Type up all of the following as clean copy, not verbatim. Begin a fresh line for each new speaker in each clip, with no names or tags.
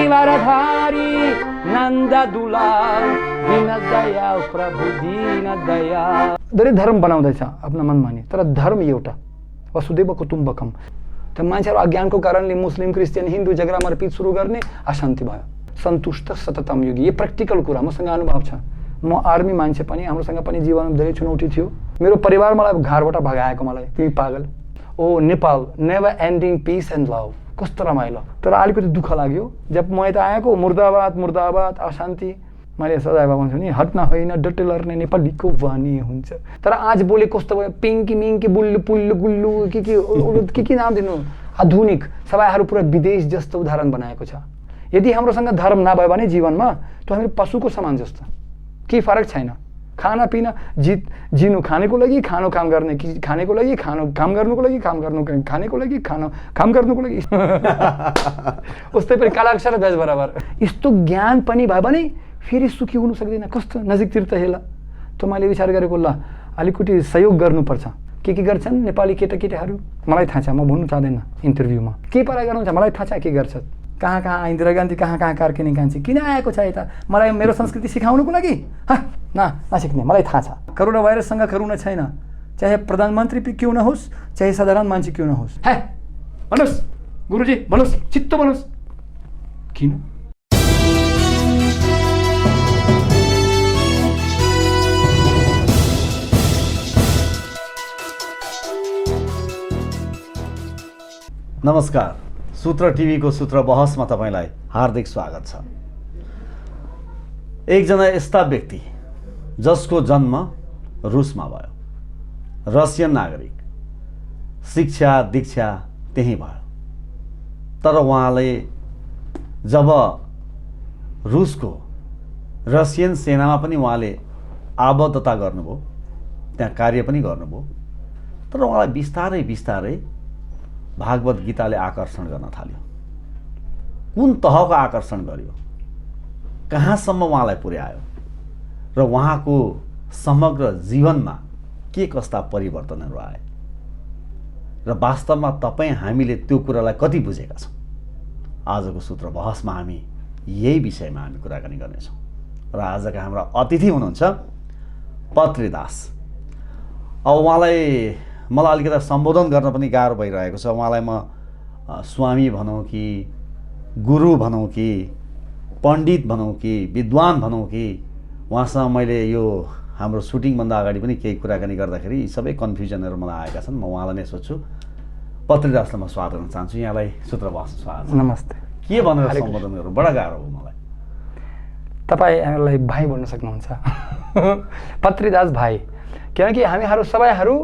गिरिवरधारी नन्द दुलाल दीन दयाल प्रभु दीन दयाल। धेरै धर्म बनाउँदैछ आफ्नो मनमा नि, तर धर्म एउटा वसुदेव कुटुम्बकम। त मान्छेहरू अज्ञानको कारणले मुस्लिम क्रिस्चियन हिन्दू झगडा मारपिट सुरु गर्ने, अशान्ति भयो। सन्तुष्ट सततम युगी, यो प्र्याक्टिकल कुरा मसँग अनुभव छ। म आर्मी मान्छे पनि, हाम्रोसँग पनि जीवनमा धेरै चुनौती थियो। मेरो परिवार मलाई घरबाट भगाएको, मलाई तिमी पागल। ओ Nepal never ending peace and love, कस्तो रमाइलो। तर अलिकति दुःख लाग्यो जब म यता आएको, मुर्दाबाद मुर्दाबाद अशान्ति। मैले सधैँ भन्छु नि, हट्न होइन डटे लड्ने नेपालीको बानी हुन्छ। तर आज बोले कस्तो भयो, पिङ्की मिङ्की बुल्लु पुल्लु गुल्लु के नाम दिनु, आधुनिक सबै पुरा विदेश जस्तो उदाहरण बनाएको छ। यदि हाम्रोसँग धर्म नभयो भने जीवनमा त हामी पशुको समान जस्तो, केही फरक छैन। खाना पिना जिनु खानेको लागि, खानु काम गर्ने खानेको लागि, खानु काम गर्नुको लागि, काम गर्नु खानेको लागि, खानु काम गर्नुको लागि। उस्तै पनि काला अक्षर बेज बराबर। यस्तो ज्ञान पनि भयो भने फेरि सुखी हुनु सक्दैन। कस्तो नजिकतिर त हेला। त मैले विचार गरेको, ल अलिकति सहयोग गर्नुपर्छ। के गर्छन् नेपाली केटाकेटीहरू मलाई थाहा छ, म भन्नु चाहदैन इन्टरभ्यूमा। के पढाइ गर्नुहुन्छ मलाई थाहा छ, के गर्छ, कहाँ कहाँ इन्दिरा गान्धी कहाँ कहाँ कार्किनी कान्छी किन आएको छ यता, मलाई मेरो संस्कृति सिकाउनुको लागि? नसिक्ने, मलाई थाहा छ। करोना भाइरससँग करुणा छैन, चाहे प्रधानमन्त्री क्यों नहोस्, चाहे साधारण मान्छे क्यों नहोस्। भन्नुहोस् गुरुजी, भन्नुहोस्, चित्त भन्नुहोस्, किन?
नमस्कार, सूत्र टिभीको सूत्र बहसमा तपाईलाई हार्दिक स्वागत छ। एकजना यस्ता व्यक्ति जसको जन्म रुसमा भयो, रसियन नागरिक, शिक्षा दीक्षा त्यही भयो। तर उहाँले जब रुसको रसियन सेनामा पनि उहाँले आबद्धता गर्नुभयो, त्यहाँ कार्य पनि गर्नुभयो, तर उहाँलाई बिस्तारै बिस्तारै भागवत गीताले आकर्षण गर्न थाल्यो। कुन तहको आकर्षण गर्यो, कहाँसम्म उहाँलाई पुर्यायो र उहाँको समग्र जीवनमा के कस्ता परिवर्तनहरू आए र वास्तवमा तपाईँ हामीले त्यो कुरालाई कति बुझेका छौँ। आजको सूत्र बहसमा हामी यही विषयमा हामी कुराकानी गर्नेछौँ र आजका हाम्रा अतिथि हुनुहुन्छ पत्रीदास। अब उहाँलाई मलाई अलिकति सम्बोधन गर्न पनि गाह्रो भइरहेको छ। उहाँलाई म स्वामी भनौँ कि गुरु भनौँ कि पण्डित भनौँ कि विद्वान भनौँ कि, उहाँसँग मैले यो हाम्रो सुटिङभन्दा अगाडि पनि केही कुराकानी गर्दाखेरि यी सबै कन्फ्युजनहरू मलाई आएका छन्। म उहाँलाई नै सोध्छु। पत्रीदासलाई म स्वागत गर्न चाहन्छु। यहाँलाई सूत्र बहसमा स्वागत।
नमस्ते।
के भनेर सम्बोधन गर्नु बडा गाह्रो हो मलाई।
तपाईँलाई भाइ भन्न सक्नुहुन्छ। पत्रीदास भाइ, किनकि हामीहरू सबैहरू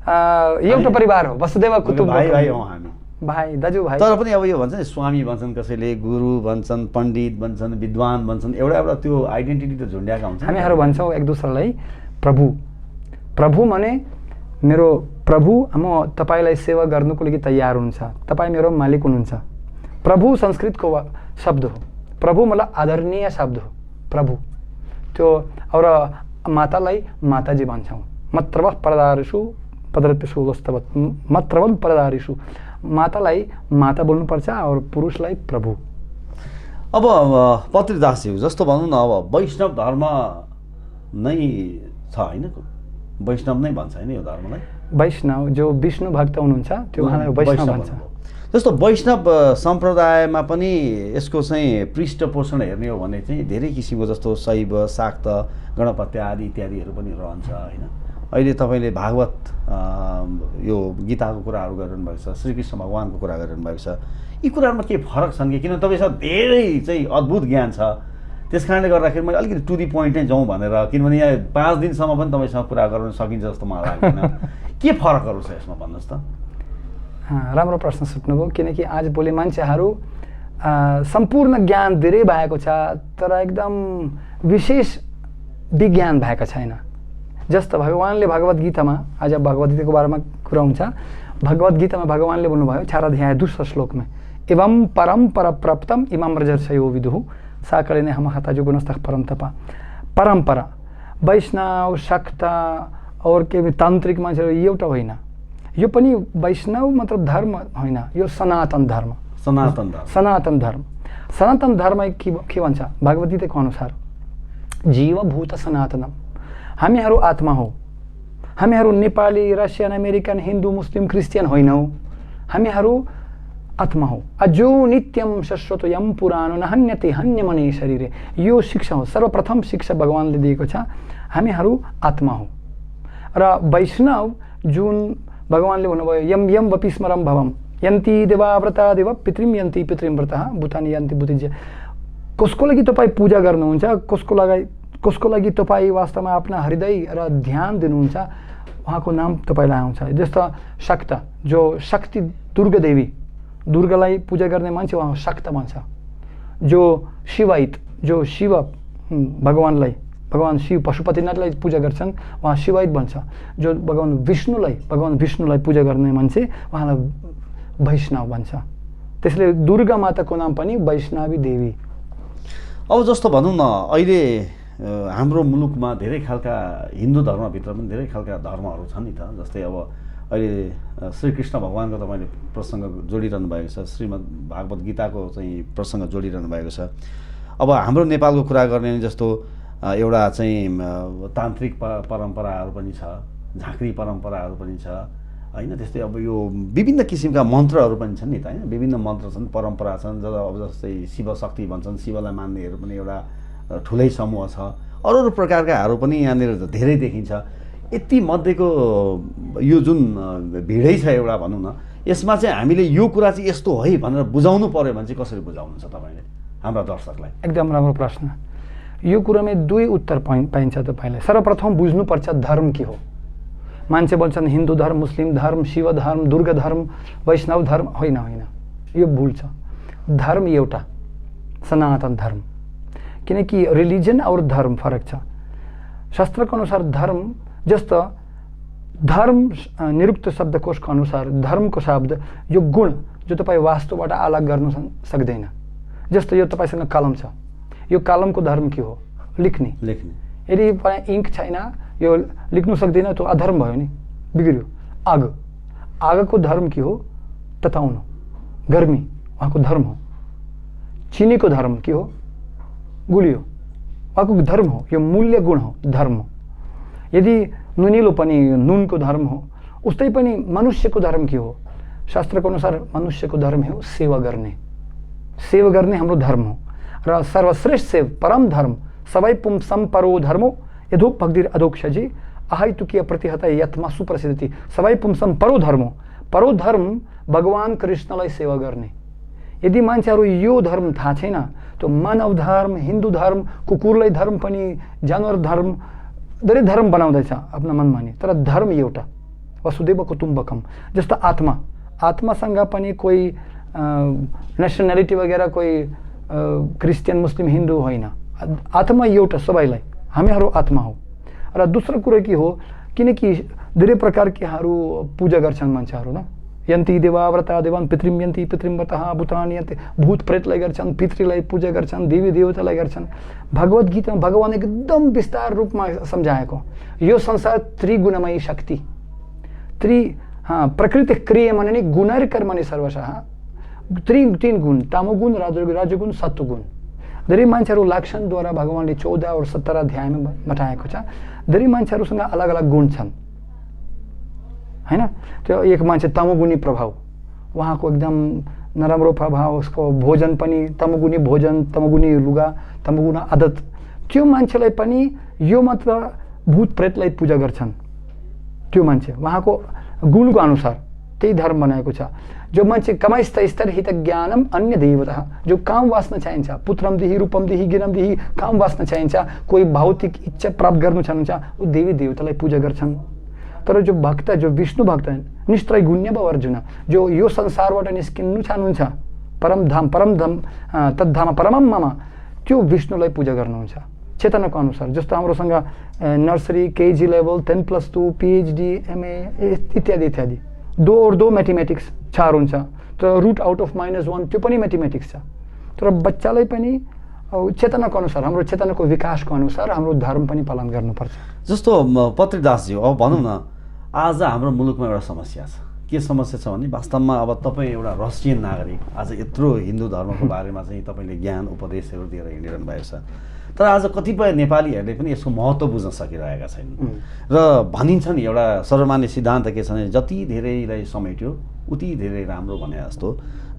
एउटा परिवार हो, वसुदेव कुटुम्ब।
भाइ हौ हामी,
भाइ दाजुभाइ। तर
पनि अब यो भन्छ नि, स्वामी भन्छन्, कसैले गुरु भन्छन्, पण्डित भन्छन्, विद्वान भन्छन्, एउटा त्यो आइडेन्टिटी त झुन्ड्याएका हुन्छ।
हामीहरू भन्छौँ एक दुसरालाई प्रभु। प्रभु भने मेरो प्रभु, म तपाईँलाई सेवा गर्नुको लागि तयार हुन्छ, तपाईँ मेरो मालिक हुनुहुन्छ। प्रभु संस्कृतको शब्द हो। प्रभु मतलब आदरणीय शब्द हो प्रभु। त्यो और मातालाई माताजी भन्छौँ। मत्रवः परदारिषु पदरतेषु वस्तवत्, मत्रवन् परदारिषु, मातालाई माता बोल्नुपर्छ और पुरुषलाई प्रभु।
अब पत्रीदासज्यू जस्तो भनौँ न, अब वैष्णव धर्म नै छ होइन, वैष्णव नै भन्छ होइन यो धर्मलाई।
वैष्णव जो विष्णु भक्त हुनुहुन्छ त्यो उहाँलाई वैष्णव भन्छ।
जस्तो वैष्णव सम्प्रदायमा पनि यसको चाहिँ पृष्ठपोषण हेर्ने हो भने चाहिँ धेरै किसिमको, जस्तो शैव, शाक्त, गणपत्य आदि इत्यादिहरू पनि रहन्छ होइन। अहिले तपाईँले भागवत यो गीताको कुराहरू गरिरहनु भएको छ, श्रीकृष्ण भगवानको कुरा गरिरहनु भएको छ। यी कुराहरूमा के फरक छन् कि? किन तपाईँसँग धेरै चाहिँ अद्भुत ज्ञान छ, त्यस कारणले गर्दाखेरि मैले अलिकति टु दी पोइन्ट नै जाउँ भनेर, किनभने यहाँ 5 दिनसम्म पनि तपाईँसँग कुरा गर्न सकिन्छ जस्तो मलाई लाग्दैन। के फरकहरू छ यसमा भन्नुहोस् त।
राम्रो प्रश्न सोध्नुभयो, किनकि आज भोलि मान्छेहरू सम्पूर्ण ज्ञान धेरै भएको छ, तर एकदम विशेष विज्ञान भएको छैन। जस्तो भगवानले भगवत गीतामा, आज भगवत गीताको बारेमा कुरा हुन्छ, भगवत गीतामा भगवानले भन्नुभयो 4 अध्याय 2 श्लोकमा, एवं परम्परा प्राप्तम इमाम रजर्षयो विदुः साकलिने हम हताजु गुणस्तः परन्तपा। परम्परा वैष्णव, शाक्त और के तान्त्रिक मान्छेहरू एउटा होइन, यो पनि वैष्णव मतलब धर्म होइन, यो सनातन धर्म।
सनातन धर्म,
सनातन धर्म। सनातन धर्म के भन्छ भागवत गीताको अनुसार जीवभूत सनातनम, हामीहरू आत्मा हो। हामीहरू नेपाली, रसियन, अमेरिकन, हिन्दू, मुस्लिम, क्रिस्चियन होइनौँ, हामीहरू आत्मा हो। अजो नित्यम शाश्वत यम पुरानो नहन्यते हन्यमने शरीरे, यो शिक्षा हो, सर्वप्रथम शिक्षा भगवानले दिएको छ, हामीहरू आत्मा हो। र वैष्णव जुन भगवानले भन्नुभयो यम यम वपि स्मरम भवम यन्ति देवाव्रता देव पितृम यन्ति पितृम व्रता भूतानि यन्ति भूतिज्य। कसको लागि तपाईँ पूजा गर्नुहुन्छ, कसको लागि तपाईँ वास्तवमा आफ्ना हृदय र ध्यान दिनुहुन्छ, उहाँको नाम तपाईँलाई आउँछ। जस्तो शक्त, जो शक्ति दुर्गा देवी, दुर्गालाई पूजा गर्ने मान्छे उहाँ शक्त भन्छ। जो शिवायत, जो शिव भगवानलाई, भगवान शिव पशुपतिनाथलाई पूजा गर्छन् उहाँ शिवायत भन्छ। जो भगवान विष्णुलाई पूजा गर्ने मान्छे उहाँलाई वैष्णव भन्छ। त्यसले दुर्गा माताको नाम पनि वैष्णवी देवी।
अब जस्तो भनौँ न, अहिले हाम्रो मुलुकमा धेरै खालका हिन्दू धर्मभित्र पनि धेरै खालका धर्महरू छन् नि त। जस्तै अब अहिले श्रीकृष्ण भगवानको तपाईँले प्रसङ्ग जोडिरहनु भएको छ, श्रीमद् भागवत गीताको चाहिँ प्रसङ्ग जोडिरहनु भएको छ। अब हाम्रो नेपालको कुरा गर्ने जस्तो एउटा चाहिँ तान्त्रिक परम्पराहरू पनि छ, झाँक्री परम्पराहरू पनि छ होइन। त्यस्तै अब यो विभिन्न किसिमका मन्त्रहरू पनि छन् नि त होइन। विभिन्न मन्त्र छन्, परम्परा छन्। अब जस्तै शिव शक्ति भन्छन्, शिवलाई मान्नेहरू पनि एउटा ठुलै समूह छ। अरू अरू प्रकारकाहरू पनि यहाँनिर धेरै देखिन्छ। यति मध्येको यो जुन भिडै छ एउटा भनौँ न, यसमा चाहिँ हामीले यो कुरा चाहिँ यस्तो है भनेर बुझाउनु पर्यो भने चाहिँ कसरी बुझाउनुहुन्छ तपाईँले हाम्रा दर्शकलाई?
एकदम राम्रो प्रश्न। यो कुरामा दुई उत्तर पाइन्छ तपाईँलाई। सर्वप्रथम बुझ्नुपर्छ धर्म के हो। मान्छे भन्छन् हिन्दू धर्म, मुस्लिम धर्म, शिव धर्म, दुर्गा धर्म, वैष्णव धर्म। होइन, यो भुल छ। धर्म एउटा सनातन धर्म, किनकि रिलिजन और धर्म फरक छ। शास्त्रको अनुसार धर्म, जस्तो धर्म निरुक्त शब्दकोशको अनुसार धर्मको शब्द यो गुण जो तपाईँ वास्तुबाट अलग गर्न सक्दैन। जस्तो यो तपाईँसँग कलम छ, यो कलमको धर्म के हो? लेख्ने। यदि इङ्क छैन, यो लेख्नु सक्दैन, त्यो अधर्म भयो नि, बिग्रियो। आगोको धर्म के हो? तताउनु, गर्मी, उहाँको धर्म हो। चिनीको धर्म के हो? गुलियो, उहाँको धर्म हो। यो मूल्य गुण हो, धर्म हो। यदि नुनिलो पनि नुनको धर्म हो, उस्तै पनि मनुष्यको धर्म के हो? शास्त्रको अनुसार मनुष्यको धर्म हो सेवा गर्ने। सेवा गर्ने हाम्रो धर्म हो। र सर्वश्रेष्ठ सेव परम धर्म सबै पुंसम परो धर्मो यदोप भक्तिर अधोक्षजी अहैतुकीय प्रतिहत यत्मा सुप्रसिद्धि। सबै पुंसम परो धर्मो, परो धर्म भगवान कृष्णलाई सेवा गर्ने। यदि मान्छेहरू यो धर्म थाहा छैन, तो मानव धर्म, हिन्दू धर्म, कुकुरलाई धर्म पनि, जानवर धर्म, धेरै धर्म बनाउँदैछ आफ्ना मनमानी। तर धर्म एउटा, वसुदेव कुटुम्बकम। जस्तो आत्मासँग पनि कोही नेसनालिटी वगैरह, कोही क्रिस्चियन, मुस्लिम, हिन्दू होइन। आत्मा एउटा सबैलाई, हामीहरू आत्मा हो। र दोस्रो कुरा के हो, किनकि धेरै प्रकारकाहरू पूजा गर्छन् मान्छेहरू न। यन्ति देवाव्रता देवान पितृम यन्ति पितृम व्रतः भूतानि यन्ति। भूत प्रेतलाई गर्छन्, पितृलाई पूजा गर्छन्, देवी देवतालाई गर्छन्। भगवत गीतामा भगवान एकदम विस्तार रूपमा सम्झाएको, यो संसार त्रिगुणमयी शक्ति, प्रकृति क्रियमाणे नि गुणैर्कर्मणि सर्वशः। तीन गुण, तमोगुण, रजोगुण, सत्वगुण। धेरै मान्छेहरू लक्षणद्वारा भगवानले 14 और 17 अध्यायमा बताएको छ। धेरै मान्छेहरूसँग अलग अलग गुण छन् हैन। त्यो एक मान्छे तमोगुणी प्रभाव, उहाँको एकदम नराम्रो प्रभाव, उसको भोजन पनि तमोगुणी भोजन, तमोगुणी लुगा, तमोगुणी आदत। त्यो मान्छेलाई पनि यो मात्र भूत प्रेतलाई पूजा गर्छन्। त्यो मान्छे उहाँको गुणको अनुसार त्यही धर्म बनाएको छ। जो मान्छे कमाइस्थ स्तर हित ज्ञानम अन्य देवता, जो काम वास्न चाहिन्छ, पुत्रम दिही, रूपम दिही, गिरम दिही, काम वास्न चाहिन्छ, कोही भौतिक इच्छा प्राप्त गर्नु चाहन्छ, ऊ देवी देवतालाई पूजा गर्छन्। तर जो भक्त, जो विष्णु भक्त निष्ठै गुण्य भव अर्जुन, जो यो संसारबाट निस्किनु चाहनुहुन्छ, परम धाम तद्धाम परमम मम, त्यो विष्णुलाई पूजा गर्नुहुन्छ चेतनाको अनुसार। जस्तो हाम्रोसँग nursery, KG level, 10+2, PhD, MA इत्यादि इत्यादि। 2 और 2 मैथमेटिक्स 4 हुन्छ। तर रुट आउट अफ -1 त्यो पनि मैथमेटिक्स छ। तर बच्चालाई पनि चेतनाको अनुसार, हाम्रो चेतनाको विकासको अनुसार हाम्रो धर्म पनि पालन गर्नुपर्छ।
जस्तो पत्रीदासजी, अब भनौँ न, आज हाम्रो मुलुकमा एउटा समस्या छ के समस्या छ भने वास्तवमा अब तपाईँ एउटा रसियन नागरिक आज यत्रो हिन्दू धर्मको बारेमा चाहिँ तपाईँले ज्ञान उपदेशहरू दिएर हिँडिरहनु भएको छ, तर आज कतिपय नेपालीहरूले पनि यसको महत्त्व बुझ्न सकिरहेका छैनन्। र भनिन्छ नि एउटा सर्वमान्य सिद्धान्त के छ भने जति धेरैलाई समेट्यो उति धेरै राम्रो भने जस्तो।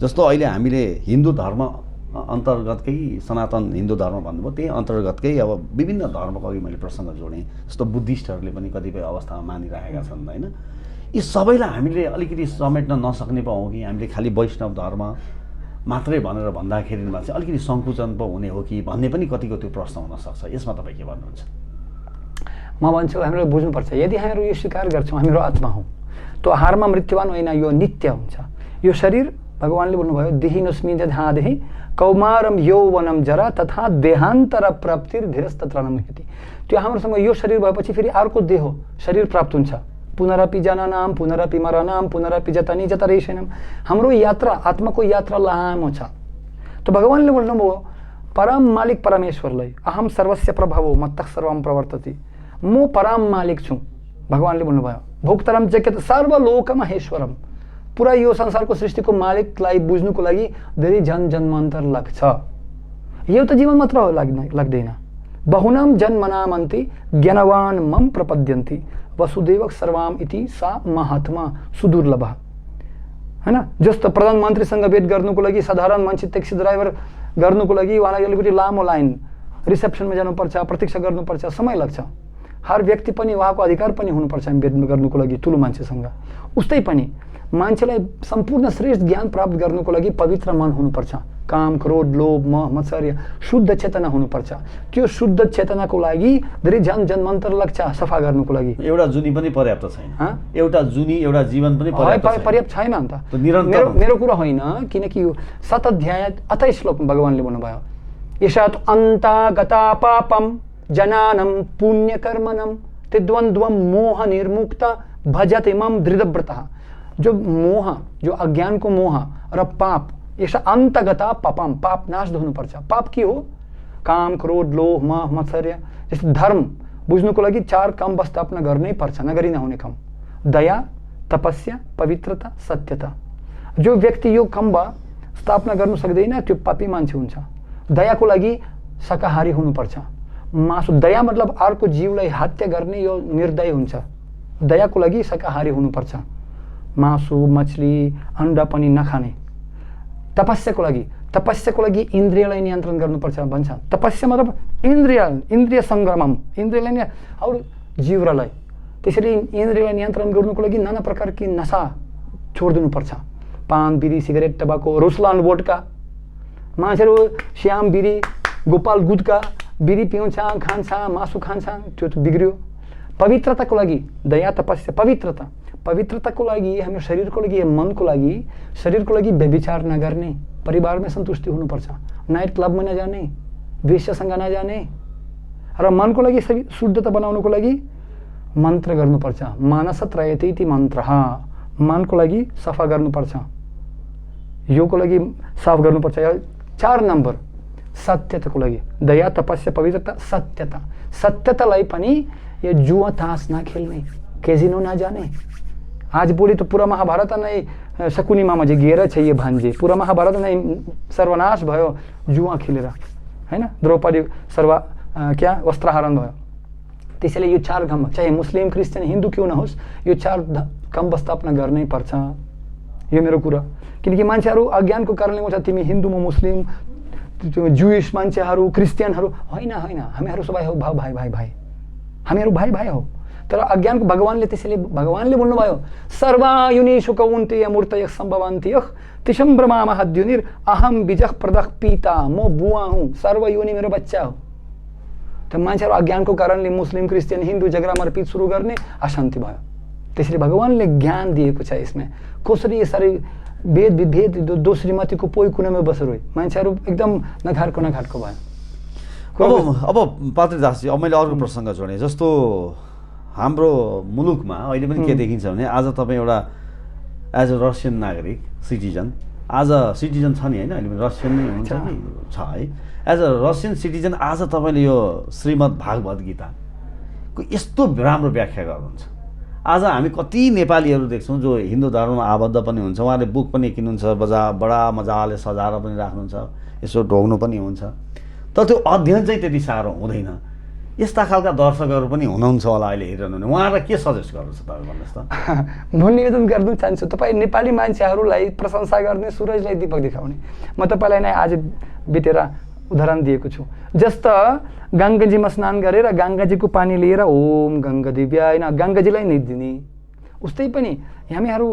जस्तो अहिले हामीले हिन्दू धर्म अन्तर्गतकै सनातन हिन्दू धर्म भन्नुभयो, त्यही अन्तर्गतकै अब विभिन्न धर्मको अघि मैले प्रसङ्ग जोडेँ, जस्तो बुद्धिस्टहरूले पनि कतिपय अवस्थामा मानिरहेका छन् होइन। यी सबैलाई हामीले अलिकति समेट्न नसक्ने पो हौँ कि हामीले खालि वैष्णव धर्म मात्रै भनेर भन्दाखेरिमा चाहिँ अलिकति सङ्कुचन पो हुने हो कि भन्ने पनि कतिको त्यो प्रश्न हुनसक्छ। यसमा तपाईँ के भन्नुहुन्छ?
म भन्छु हामीले बुझ्नुपर्छ, यदि हामीहरू यो स्वीकार गर्छौँ हामीहरू आत्मा हौँ, तो हारमा मृत्युवान होइन, यो नित्य हुन्छ। यो शरीर भगवान्ले भन्नुभयो देहिनोस्मि जधादेहि कौमारम यौवनम जरा तथा देहान्तर प्राप्तिर धीरस्तत्र न मुह्यति। त्यो हाम्रोसँग यो शरीर भएपछि फेरि अर्को देह शरीर प्राप्त हुन्छ। पुनरपि जननाम पुनरपि मरणम पुनरपि जतनी जतरेशनम। हाम्रो यात्रा आत्माको यात्रा लामो छ। तो भगवान्ले भन्नुभयो परम मालिक परमेश्वरलाई अहम सर्वस्य प्रभवो मत्तः सर्वम प्रवर्तति, म परम मालिक छु। भगवान्ले भन्नुभयो भोक्तरम जगत सर्वलोक महेश्वरम। पुरा यो संसारको सृष्टिको मालिकलाई बुझ्नुको लागि धेरै जन्मान्तर लाग्छ। एउटा जीवन मात्र हो लाग्दैन। बहुनाम जन्मनामन्ति ज्ञानवान मम प्रपद्यन्ति वसुदेव सर्वाम इति सा महात्मा सुदुर्लभ। हैन, जस्तो प्रधानमन्त्रीसँग भेट गर्नुको लागि साधारण मान्छे ट्याक्सी ड्राइभर गर्नुको लागि उहाँलाई अलिकति लामो लाइन रिसेप्सनमा जानुपर्छ, प्रतीक्षा गर्नुपर्छ, समय लाग्छ। हर व्यक्ति पनि उहाँको अधिकार पनि हुनुपर्छ भेट गर्नुको लागि ठुलो मान्छेसँग। उस्तै पनि मान्छेलाई सम्पूर्ण श्रेष्ठ ज्ञान प्राप्त गर्नुको लागि पवित्र मन हुनुपर्छ। काम, क्रोध, लोभ, मोह, मत्सर्य शुद्ध चेतना हुनुपर्छ। त्यो शुद्ध चेतनाको लागि धेरै जन्मान्तर लाग्छ सफा गर्नुको लागि।
एउटा जुनी पनि पर्याप्त छैन। एउटा जुनी एउटा जीवन पनि
पर्याप्त छैन नि त। मेरो कुरा होइन, किनकि यो 7 अध्याय 28 श्लोक भगवान्ले भन्नुभयो यशात् अन्तागता पापम जनानम पुण्यकर्मणम ते द्वन्द्वम मोह निर्मुक्त भजते मम दृढव्रतः। जो मोह, जो अज्ञान को मोह र पाप, यस अन्तगता पापम, पाप नाश हुनुपर्छ। पाप के हो? काम, क्रोध, लोभ, मोह, मत्सर्य। जस्तो धर्म बुझ्नुको लागि 4 काम स्थापना गर्नै पर्छ, नगरी नहुने काम। दया, तपस्या, पवित्रता, सत्यता। जो व्यक्ति यो काम स्थापना गर्नु सक्दैन त्यो पापी मान्छे हुन्छ। दयाको लागि शाकाहारी हुनुपर्छ। मासु, दया मतलब अर्को जीवलाई हत्या गर्ने यो निर्दय हुन्छ। दयाको लागि शाकाहारी हुनुपर्छ। मासु, मछली, अंडा पनि नखाने। तपस्याको लागि इन्द्रियलाई नियन्त्रण गर्नुपर्छ भन्छ। तपस्या मतलब इन्द्रिय संग्रामम, इन्द्रियलाई अरू जीवलाई। त्यसैले इन्द्रियलाई नियन्त्रण गर्नुको लागि नाना प्रकारकी नशा छोडिदिनुपर्छ। पान, बिरी, सिगरेट, टबाको, रुसलान, वोडका। मान्छेहरू श्याम बिरी, गोपाल गुटका, बिरी पिउँछ, खान्छ, मासु खान्छ, त्यो त बिग्रियो। पवित्रताको लागि दया, तपस्या, पवित्रता। पवित्रताको लागि हाम्रो शरीरको लागि, मनको लागि, शरीरको लागि व्यभिचार नगर्ने, परिवारमै सन्तुष्टि हुनुपर्छ, नाइट क्लबमा नजाने, वेश्यासँग नजाने। र मनको लागि शुद्धता बनाउनुको लागि मन्त्र गर्नुपर्छ। मानस त्रयते इति मन्त्रः। मनको लागि सफा गर्नुपर्छ, योको लागि साफ गर्नुपर्छ। 4 नम्बर सत्यताको लागि दया, तपस्या, पवित्रता, सत्यता। सत्यतालाई पनि यो जुवा तास नखेल्ने, केजिनो नजाने। आज बोली तो पूरा महाभारत नै शकुनी मामा जी गिएर छ ये भान्जे। पूरा महाभारत नै सर्वनाश भयो जुवा खेलेर, हैन। द्रौपदी क्या वस्त्रहरण भयो। त्यसैले यो 4 काम, चाहे मुस्लिम, क्रिस्चियन, हिन्दू क्यों नहोस्, यो 4 काम स्थापना गर्नै पर्छ। यो मेरो कुरा। किनकि मान्छेहरू अज्ञानको कारणले गर्दा तिमी हिन्दू, म मुस्लिम, जुइस मान्छेहरू, क्रिस्चियनहरू होइन। हामीहरू सबै हो भाइ। हामीहरू भाइ हो। तर अज्ञानको भगवान्ले, त्यसैले भगवान्ले भन्नुभयो सर्वायुनिषु कौन्तेय मूर्तयः सम्भवन्त्यः तिसं ब्रह्मामहद्युनिर अहम बीजः प्रदः पिता। म बुवा हुँ, सर्वयुनि मेरो बच्चा हो। त मान्छेहरू अज्ञानको कारणले मुस्लिम, क्रिस्चियन, हिन्दू झगडा मारपिट सुरु गर्ने, अशान्ति भयो। त्यसैले भगवान्ले ज्ञान दिएको छ यसमा कसरी यसरी भेद विभेद दोस्री माथिको पोइ कुनामा बसेर मान्छेहरू एकदम नघाटको भयो।
अब पात्रीदासजी, अब मैले अर्को प्रसङ्ग जोडेँ। जस्तो हाम्रो मुलुकमा अहिले पनि के देखिन्छ भने आज तपाईँ एउटा एज अ रसियन नागरिक, सिटिजन, आज सिटिजन छ नि होइन, अहिले पनि रसियन नै हुन्छ कि छ है। एज अ रसियन सिटिजन आज तपाईँले यो श्रीमद् भागवत गीताको यस्तो राम्रो व्याख्या गर्नुहुन्छ। आज हामी कति नेपालीहरू देख्छौँ जो हिन्दू धर्ममा आबद्ध पनि हुन्छ, उहाँले बुक पनि किन्नुहुन्छ, बडा मजाले सजाएर पनि राख्नुहुन्छ, यसो ढोग्नु पनि हुन्छ, तर त्यो अध्ययन चाहिँ त्यति साह्रो हुँदैन। यस्ता खालका दर्शकहरू पनि हुनुहुन्छ होला अहिले हेरिरहनु, उहाँलाई के सजेस्ट गर्नुहुन्छ तपाईँ भन्नुहोस् त?
म निवेदन गर्न चाहन्छु, तपाईँ नेपाली मान्छेहरूलाई प्रशंसा गर्ने, सुरजलाई दीपक देखाउने। म तपाईँलाई नै आज बितेर उदाहरण दिएको छु। जस्तो गङ्गाजीमा स्नान गरेर गङ्गाजीको पानी लिएर ओम गङ्गा दिव्याय होइन गङ्गाजीलाई नै दिने, उस्तै पनि हामीहरू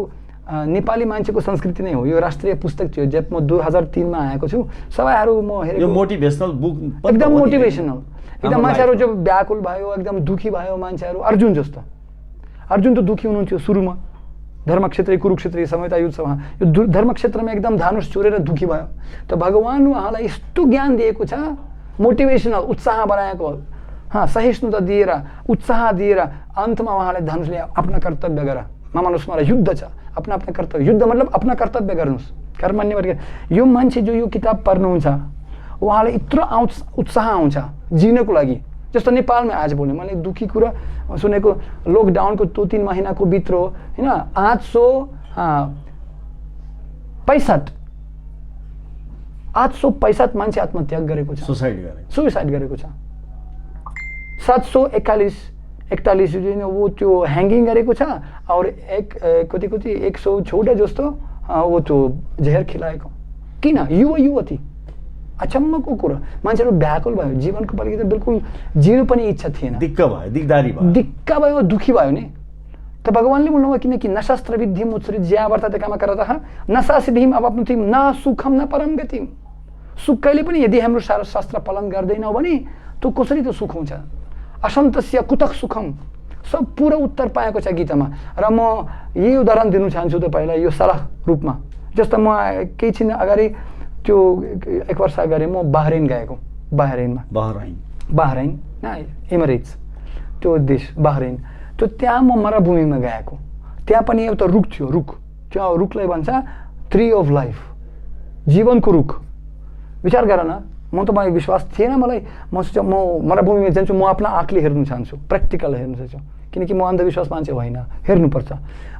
नेपाली मान्छेको संस्कृति नै हो। यो राष्ट्रिय पुस्तक थियो जब म 2003मा आएको छु। सबैहरू म हेरेको
मोटिभेसनल बुक
एकदम मोटिभेसनल, एकदम मान्छेहरू जो व्याकुल भयो, एकदम दुखी भयो मान्छेहरू। अर्जुन जस्तो, अर्जुन त दुखी हुनुहुन्थ्यो सुरुमा, धर्मक्षेत्र कुरुक्षेत्र समयता युद्धमा यो धर्मक्षेत्रमा एकदम धानुष छोडेर दुखी भयो। त भगवान् उहाँलाई यस्तो ज्ञान दिएको छ, मोटिभेसनल उत्साह बनाएको, सहिष्णुता दिएर उत्साह दिएर अन्तमा उहाँले धनुषले आफ्ना कर्तव्य गर मामानुष्मा युद्ध छ, आफ्ना आफ्ना कर्तव्य, युद्ध मतलब आफ्ना कर्तव्य गर्नुहोस्, कर्मण्य वर्ग। यो मान्छे जो यो किताब पढ्नुहुन्छ उहाँलाई यत्रो उत्साह आउँछ जिनको लागि। जस्तो नेपालमा आज बोल्ने मैले दुखी कुरा सुनेको, लकडाउनको 2-3 महिनाको भित्र होइन 865 मान्छे आत्महत्या गरेको छ, सुसाइड गरेको छ। 741 वो त्यो ह्याङ्गिङ गरेको छ, और कति 114 जस्तो वो त्यो जहर खिलाएको। किन? युवती। अचम्मको कुरा, मान्छेहरू व्याकुल भयो, जीवनको लागि त बिल्कुल जिरो पनि इच्छा थिएन,
दिक्क भयो, दुखी भयो नि। त भगवान्ले बोल्नुभयो किनकि नशास्त्र विद्धि मुत्सरित ज्या वर्तते काम करतः नशा सिद्धिम अवाप्नुतिम न सुखम न परम गतिम। सुख कहिले पनि यदि हाम्रो शास्त्र पालन गर्दैनौँ भने त्यो कसरी त सुख हुन्छ? असन्तस्य कुतक सुखम, सब पुरा उत्तर पाएको छ गीतामा। र म यही उदाहरण दिनु चाहन्छु तपाईँलाई यो सल्लाह रूपमा। जस्तो म केही छिन अगाडि त्यो 1 वर्ष अगाडि म बहरेन गएको, बहरेन इमिरेट्स त्यो देश बहरेन। त्यो त्यहाँ म मरुभूमिमा गएको, त्यहाँ पनि एउटा रुख थियो, त्यो रुखलाई भन्छ ट्री अफ लाइफ, जीवनको रुख। विचार गर न, म त मलाई विश्वास थिएन, मलाई म सोचे म मरुभूमिमा जान्छु, म आफ्ना आँखले हेर्नु चाहन्छु, प्र्याक्टिकल हेर्नु चाहन्छु, किनकि म अन्धविश्वास मान्छे होइन, हेर्नुपर्छ।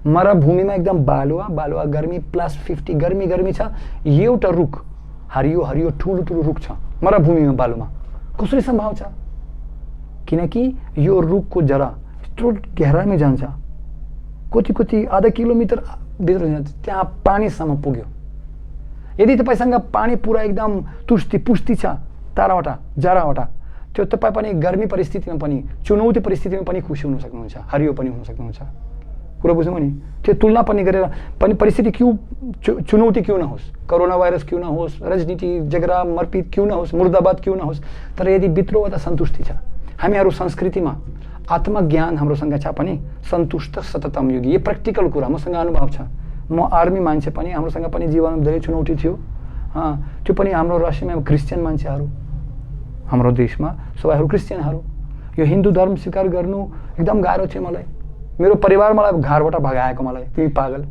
मरुभूमिमा एकदम बालुवा गर्मी +50 गर्मी छ, एउटा रुख हरियो ठुलो रुख छ मरुभूमिमा बालुमा। कसरी सम्भव छ? किनकि यो रुखको जरा यत्रो गहराइमा जान्छ, कति आधा किलोमिटर भित्र जान्छ, त्यहाँ पानीसम्म पुग्यो। यदि तपाईँसँग पानी पुरा एकदम पुष्टि छ जरावटा, त्यो तपाईँ पनि गर्मी परिस्थितिमा पनि, चुनौती परिस्थितिमा पनि खुसी हुन सक्नुहुन्छ, हरियो पनि हुन सक्नुहुन्छ। कुरा बुझ्नु नि? त्यो तुलना पनि गरेर पनि परिस्थिति चुनौती क्यों नहोस्, कोरोना भाइरस क्यों नहोस्, राजनीति झगडा मरपिट क्यों नहोस्, मुर्दाबाद क्यों नहोस्, तर यदि भित्रबाट सन्तुष्टि छ, हामीहरू संस्कृतिमा आत्मज्ञान हाम्रोसँग छ पनि सन्तुष्ट सततम योगी। यो प्र्याक्टिकल कुरा, मसँग अनुभव छ। म आर्मी मान्छे पनि, हाम्रोसँग पनि जीवनमा धेरै चुनौती थियो। त्यो पनि हाम्रो रसियामा क्रिस्चियन मान्छेहरू, हाम्रो देशमा सबैहरू क्रिस्चियनहरू। यो हिन्दू धर्म स्वीकार गर्नु एकदम गाह्रो थियो मलाई। मेरो परिवार मलाई घरबाट भगाएको, मलाई तिमी पागल।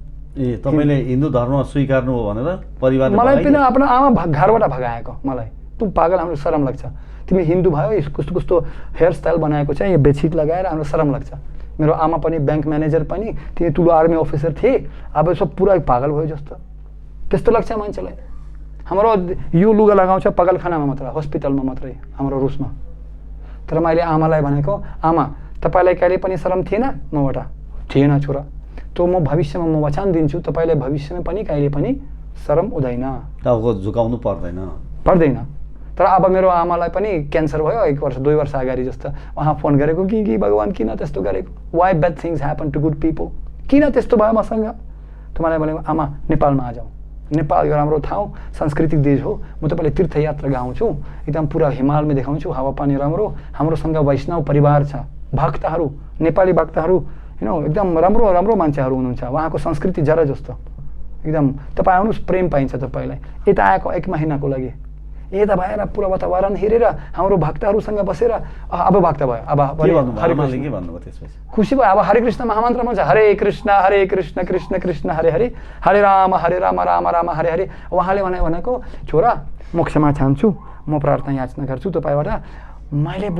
तपाईँले हिन्दू धर्म स्वीकार्नु हो भनेर परिवारले
मलाई पनि आफ्नो आमा घरबाट भगाएको, मलाई तँ पागल, हाम्रो शरम लाग्छ, तिमी हिन्दू भयो, कस्तो हेयर स्टाइल बनाएको छ, यो बेडसिट लगाएर, हाम्रो शरम लाग्छ। मेरो आमा पनि ब्याङ्क म्यानेजर पनि, तिमी ठुलो आर्मी अफिसर थिए, अब सब पुरा पागल भयो जस्तो त्यस्तो लाग्छ मान्छेलाई। हाम्रो यो लुगा लगाउँछ पागलखानामा मात्र, हस्पिटलमा मात्रै हाम्रो रुसमा। तर मैले आमालाई भनेको, आमा तपाईँलाई कहिले पनि शरम थिएन मबाट? थिएन छोरा। त म भविष्यमा म वचन दिन्छु, तपाईँलाई भविष्यमा पनि कहिले पनि शरम हुँदैन,
टाउको झुकाउनु पर्दैन। तर अब मेरो आमालाई पनि क्यान्सर भयो 1 वर्ष 2 वर्ष अगाडि जस्तो। उहाँ फोन गरेको कि भगवान् किन त्यस्तो गरेको, why bad things happen to good people, किन त्यस्तो भयो मसँग? त मलाई भनेको आमा नेपालमा आजाऊ, नेपाल यो राम्रो ठाउँ, सांस्कृतिक देश हो, म तपाईँलाई तीर्थयात्रा गाउँछु, एकदम पुरा हिमालमा देखाउँछु, हावापानी राम्रो, हाम्रोसँग वैष्णव परिवार छ, भक्तहरू, नेपाली भक्तहरू एकदम राम्रो मान्छेहरू हुनुहुन्छ, उहाँको संस्कृति जरा जस्तो एकदम। तपाईँ आउनुहोस्, प्रेम पाइन्छ तपाईँलाई। यता आएको 1 महिनाको लागि यता भएर पुरा वातावरण हेरेर हाम्रो भक्तहरूसँग बसेर अब भक्त भयो, अब खुसी भयो। अब हरे कृष्ण महामन्त्र भन्छ, हरे कृष्ण कृष्ण कृष्ण हरे हरे, हरे राम राम राम हरे हरे। उहाँले भनेको छोरा म क्षमा चाहन्छु, म प्रार्थना याचना गर्छु तपाईँबाट। मैले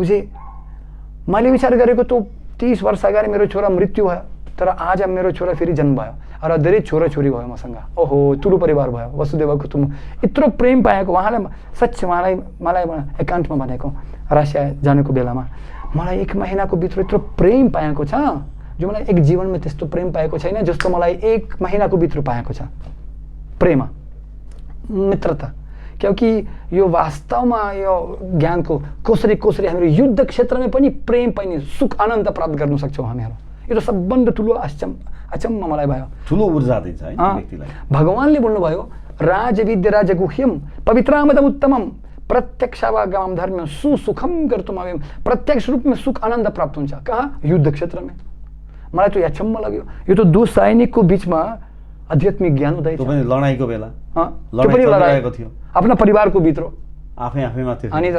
विचार गरेको त 30 वर्ष अगाडि मेरो छोरा मृत्यु भयो,
तर आज मेरो छोरा फेरि जन्म भयो र धेरै छोराछोरी भयो मसँग। ओहो, ठुलो परिवार भयो, वसुदेव कुटुम्ब। यत्रो प्रेम पाएको उहाँलाई, सच्च उहाँलाई मलाई एकान्तमा भनेको रसिया जानुको बेलामा मलाई 1 महिनाको भित्र यत्रो प्रेम पाएको छ जो मलाई एक जीवनमा त्यस्तो प्रेम पाएको छैन जस्तो मलाई 1 महिनाको भित्र पाएको छ। प्रेम, मित्रता। क्योंकि यो वास्तवमा यो ज्ञानको कसरी कसरी हामीहरू युद्ध क्षेत्रमा पनि प्रेम पाइने सुख आनन्द प्राप्त गर्न सक्छौँ हामीहरू। यो त सबभन्दा ठुलो अचम्म मलाई भयो।
ठुलो ऊर्जा दिन्छ हैन व्यक्तिलाई।
भगवानले भन्नुभयो राजविद्या राजगुह्यम पवित्रामदम उत्तमम प्रत्यक्षावागमम धर्म सुसुखम कर्तुमव्यम। प्रत्यक्ष रूप में सुख आनंद प्राप्त हुन्छ। कहाँ? युद्ध क्षेत्र में। मलाई तो अचम्म लाग्यो। यो तो दो सैनिकको बीचमा आध्यात्मिक ज्ञान हुँदैछ।
त्यो पनि लडाईको बेला
लडाई चलिरहेको थियो आफ्ना परिवारको भित्र
आफैमा थियो।
अनि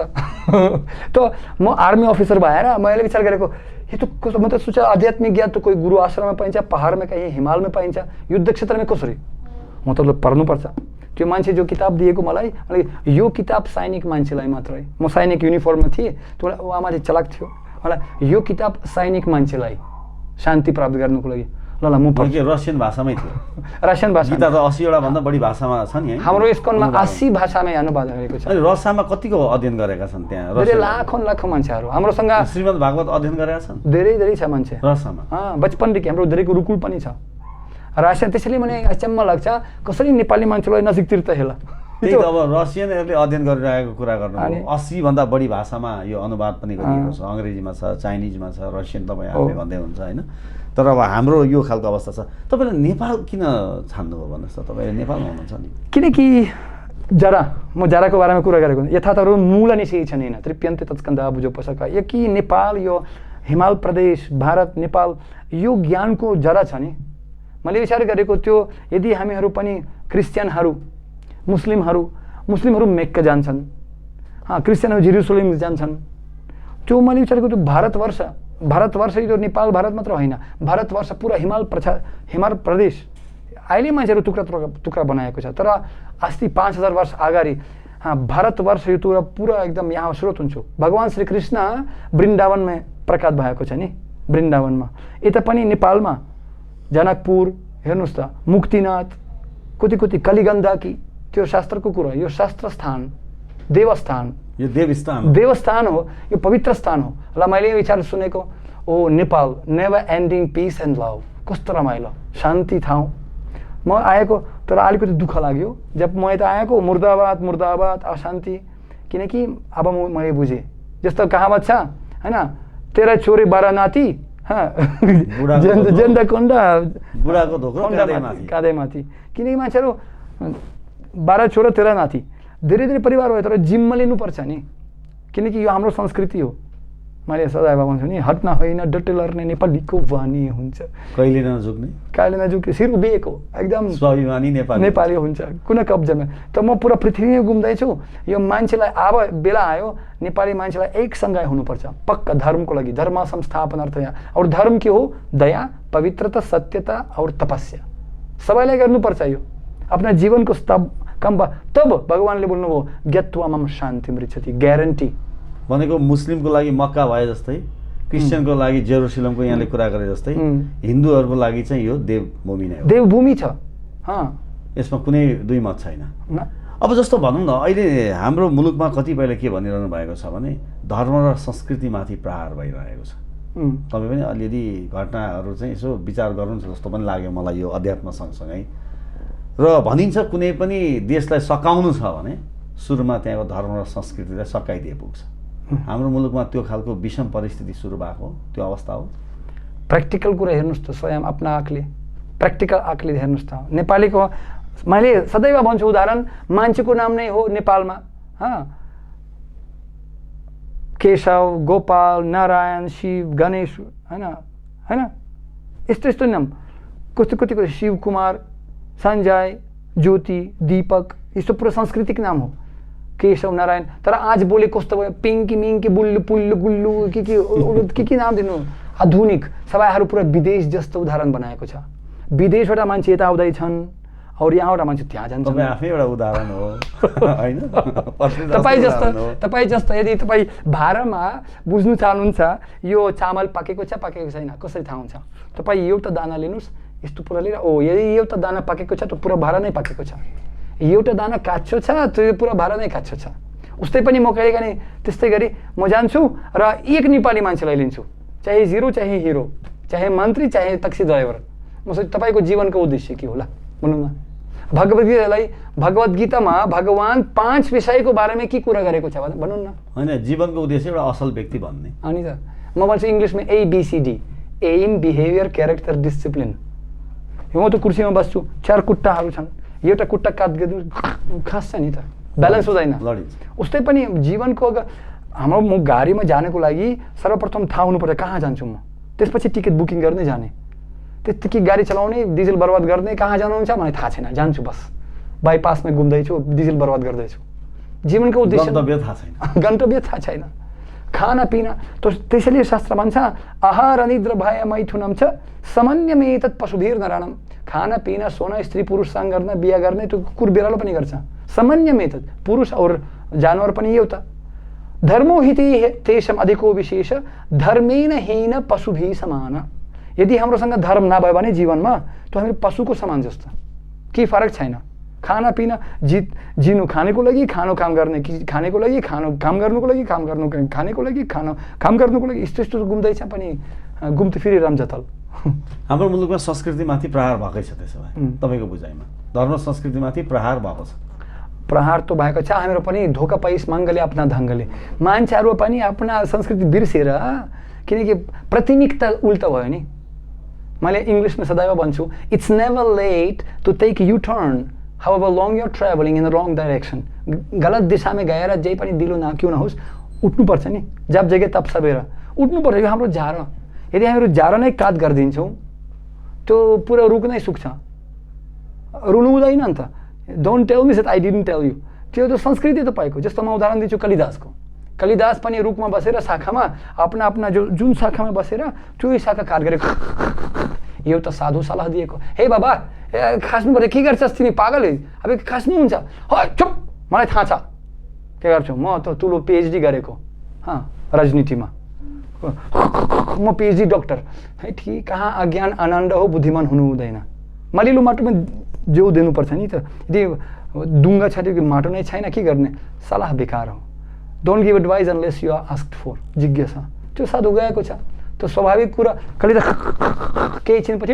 त म आर्मी अफिसर भएर मैले विचार गरेको ये तो म त सोचे आध्यात्मिक ज्ञान तो कोही गुरु आश्रममा पाइन्छ, पहाडमा कहीँ हिमालमा पाइन्छ, युद्ध क्षेत्रमा कसरी? म त पढ्नुपर्छ। त्यो मान्छे जो किताब दिएको मलाई, अनि यो किताब सैनिक मान्छेलाई मात्रै, म सैनिक युनिफर्ममा थिएँ, त्यो उहाँ माथि चलाक थियो मलाई, यो किताब सैनिक मान्छेलाई शान्ति प्राप्त गर्नुको लागि। ल म पढ्छु।
रसियन भाषामै थियो।
रसियन भाषा।
गीता त 80 वटा भन्दा बढी भाषामा छ नि है।
हाम्रो इस्कनमा 80 भाषामै अनुवाद गरेको छ।
अनि रसियामा कतिको अध्ययन गरेका छन् त्यहाँ?
धेरै लाखौं मान्छेहरू हाम्रोसँग
श्रीमद् भागवत अध्ययन गरेका छन्।
धेरै छ मान्छे
रसियामा।
बचपनदेखि हाम्रो धेरैको रुकुल पनि छ रसिया। त्यसैले मलाई अचम्म लाग्छ कसरी नेपाली मान्छेलाई नजिकतिर त हेला।
त्यही त अब रसियनहरूले अध्ययन गरिरहेको कुरा गर्नु 80 भन्दा बढी भाषामा यो अनुवाद पनि गरिएको छ। अङ्ग्रेजीमा छ, चाइनिजमा छ, रसियन तपाईँ आफै भन्दै हुन्छ हैन। तर अब हाम्रो यो खालको अवस्था छ। तपाईले नेपाल किन छान्नुभयो भन्नुहोस् त? तपाईले नेपालमा हुनुहुन्छ नि।
किनकि म जराको बारेमा कुरा गरेको यथार्थहरू मूल निश्चय छन् हैन। तृप्यन्ते तत्स्कन्धा बुझो पसका। यो कि नेपाल, यो हिमाल प्रदेश, भारत, नेपाल, यो ज्ञानको जरा छ नि। मैले विचार गरेको त्यो यदि हामीहरू पनि क्रिस्चियनहरू, मुस्लिमहरू मेक्का जान्छन्, क्रिस्चियनहरू जेरुसलेम जान्छन्, त्यो मैले विचार गरेको त्यो भारतवर्ष यो नेपाल भारत मात्र होइन, भारतवर्ष पुरा हिमाल प्रदेश अहिले मान्छेहरू टुक्रा बनाएको छ। तर अस्ति 5000 वर्ष अगाडि भारतवर्ष यो पुरा एकदम यहाँ स्रोत हुन्छ। भगवान श्री कृष्ण वृन्दावनमा प्रकट भएको छ नि, वृन्दावनमा। यता पनि नेपालमा जनकपुर हेर्नुहोस् त, मुक्तिनाथ, कति कलिगण्डकी, त्यो शास्त्रको कुरा। यो शास्त्र स्थान, देवस्थान,
यो देवस्थान
हो, यो पवित्र स्थान हो। ल मैले विचार सुनेको, ओ Nepal never ending peace and love. कस्तो रमाइलो शान्ति ठाउँ। म आएको तर अलिकति दुःख लाग्यो जब म यता आएको। मुर्दाबाद अशान्ति। किनकि अब मैले बुझेँ जस्तो कहावत छ हैन, तेरा छोरी 12 नाति, जेन्दा कोन्डा
बुढाको धोक्रो
काँधैमाथि। किनकि मान्छेहरू 12 छोरा 13 नाति, धेरै परिवार भयो तर जिम्मा लिनुपर्छ नि। किनकि यो हाम्रो संस्कृति हो। मैले सदैव भन्छु नि, हट्न होइन डटे लड्ने नेपालीको बानी हुन्छ।
कहिले नझुक्ने
शिर उभिएको एकदम
स्वाभिमानी
नेपाली हुन्छ कुनै कब्जामा। त म पुरा पृथ्वीमा घुम्दैछु। यो मान्छेलाई अब बेला आयो, नेपाली मान्छेलाई एकसँगै हुनुपर्छ पक्का धर्मको लागि, धर्म संस्थापनार्थया। और धर्म के हो? दया, पवित्रता, सत्यता और तपस्या। सबैलाई गर्नुपर्छ यो आफ्ना जीवनको तब भगवानले बोल्नुभयो ज्ञात्वा मम शान्ति मृच्छति। ग्यारेन्टी
भनेको मुस्लिमको लागि मक्का भए जस्तै, क्रिस्चियनको लागि जेरुसलेमको यहाँले कुरा गरे जस्तै, हिन्दूहरूको लागि चाहिँ यो देवभूमि नै हो।
देवभूमि छ।
यसमा कुनै दुई मत छैन। अब जस्तो भनौँ न, अहिले हाम्रो मुलुकमा कतिपयले के भनिरहनु भएको छ भने धर्म र संस्कृतिमाथि प्रहार भइरहेको छ। तपाईँ पनि अलिअलि घटनाहरू चाहिँ यसो विचार गर्नुहुन्छ जस्तो पनि लाग्यो मलाई यो अध्यात्म सँगसँगै। र भनिन्छ कुनै पनि देशलाई सकाउनु छ भने सुरुमा त्यहाँको धर्म र संस्कृतिलाई सकाइदिए पुग्छ। हाम्रो मुलुकमा त्यो खालको विषम परिस्थिति सुरु भएको त्यो अवस्था हो।
प्र्याक्टिकल कुरा हेर्नुहोस् त, स्वयं आफ्ना आँखले, प्र्याक्टिकल आँखले हेर्नुहोस् त। नेपालीको मैले सदैव भन्छु उदाहरण, मान्छेको नाम नै हो नेपालमा केशव, गोपाल, नारायण, शिव, गणेश हैन यस्तो नाम कति शिव कुमार, संजय, ज्योति, दीपक, यस्तो पुरा सांस्कृतिक नाम हो केशव, नारायण। तर आज बोले कस्तो भयो, पिङ्की मिङ्की, बुल्लु पुल्लु गुल्लु के नाम दिनु, आधुनिक। सबैहरू पुरा विदेश जस्तो उदाहरण बनाएको छ। विदेशबाट मान्छे यता आउँदैछन् और यहाँबाट मान्छे त्यहाँ जान्छ।
तपाईँ आफै एउटा उदाहरण हो होइन?
तपाईँ जस्तो यदि तपाईँ भाडामा बुझ्नु चाहनुहुन्छ यो चामल पाकेको छ पाकेको छैन कसरी थाहा हुन्छ? तपाईँ एउटा दाना लिनुहोस्, यस्तो पुरा लिएर यदि एउटा दाना पाकेको छ त पुरा भाडा नै पाकेको छ, एउटा दाना काँचो छ त्यो पुरा भाडा नै काँचो छ। उस्तै पनि म कहिलेकाहीँ त्यस्तै गरी म जान्छु र एक नेपाली मान्छेलाई लिन्छु, चाहे जिरो चाहे हिरो चाहे मन्त्री चाहे ट्याक्सी ड्राइभर। म सोच्छु तपाईँको जीवनको उद्देश्य के होला भन्नु न? भगवद्गीतामा भगवान 5 विषयको बारेमा के कुरा गरेको छ भन्नु न?
होइन, जीवनको उद्देश्य एउटा असल व्यक्ति भन्ने।
अनि त म भन्छु इङ्ग्लिसमा ABCD, M, behaviour, character, discipline. म त कुर्सीमा बस्छु, 4 कुट्टाहरू छन्, एउटा कुट्टा काट्दिनु खास छ नि त, ब्यालेन्स हुँदैन। उस्तै पनि जीवनको हाम्रो म गाडीमा जानको लागि सर्वप्रथम थाहा हुनुपर्छ कहाँ जान्छु म, त्यसपछि टिकट बुकिङ गर्ने जाने, त्यत्तिकै गाडी चलाउने डिजल बर्बाद गर्ने, कहाँ जानुहुन्छ मलाई थाहा छैन, जान्छु बस, बाइपासमा घुम्दैछु डिजल बर्बाद गर्दैछु। जीवनको उद्देश्य गन्तव्य थाहा छैन। खानापिना त्यसैले शास्त्र भन्छ आहार निद्रा भय मैथुनम छ सामान्यमेतत् पशुभिर नराणम। खानापिना सोना स्त्री पुरुषसँग गर्न बिहा गर्ने त्यो कुकुर बिरालो पनि गर्छ, सामान्यमेतत्, पुरुष और जानवर पनि एउटा। धर्मो हिते तेषम अधिको विशेष धर्मेन हीन पशुभि समान। यदि हाम्रोसँग धर्म नभयो भने जीवनमा त हामी पशुको समान जस्तो, केही फरक छैन। खानापिना जिनु खानेको लागि, खानु काम गर्ने खानेको लागि, खानु काम गर्नुको लागि, काम गर्नु खानेको लागि, काम गर्नुको लागि, यस्तो यस्तो घुम्दैछ पनि घुम्दै फेरि रामजतल।
हाम्रो मुलुकमा संस्कृतिमाथि प्रहार भएकै छ। त्यसो भए तपाईँको बुझाइमा धर्म संस्कृतिमाथि प्रहार भएको छ?
प्रहार त भएको छ, हाम्रो पनि धोका पाइस मङ्गले आफ्ना ढङ्गले मान्छेहरू पनि आफ्ना संस्कृति बिर्सेर, किनकि प्राथमिकता उल्टा भयो नि। मैले इङ्ग्लिसमा सदैव भन्छु it's never late to take U turn however long you're traveling in the wrong direction। गलत दिशामा गएर जे पनि दिलो न क्यों नहोस् उठ्नुपर्छ नि, जब जगे तब सबेर उठ्नुपर्छ। यो हाम्रो जारो, यदि हामीहरू जारो नै काट गरिदिन्छौँ त्यो पुरा रुख नै सुक्छ, रुनु हुँदैन नि त। Don't tell me that I didn't tell you, त्यो त संस्कृति तपाईँको। जस्तो म उदाहरण दिन्छु कालिदासको। कालिदास पनि रुखमा बसेर शाखामा आफ्ना आफ्ना जुन शाखामा बसेर त्यो शाखा काट गरेको, एउटा साधु सल्लाह दिएको, हे बाबा खास्नु पर्यो, के गर्छस् तिमी पागल, अब खास्नुहुन्छ, चुप, मलाई थाहा छ के गर्छु म, त ठुलो PhD गरेको राजनीतिमा, म PhD डक्टर है, ठिक कहाँ अज्ञान आनन्द हो, बुद्धिमान हुनु हुँदैन। मलिलो माटोमा जो दिनुपर्छ नि त, यदि डुङ्गा छ त्यो माटो नै छैन के गर्ने, सल्लाह बेकार हो। Don't give advice unless you are asked for. जिज्ञासा त्यो साधु गएको छ, त्यो स्वाभाविक कुरा। कहिले त केही छिनपछि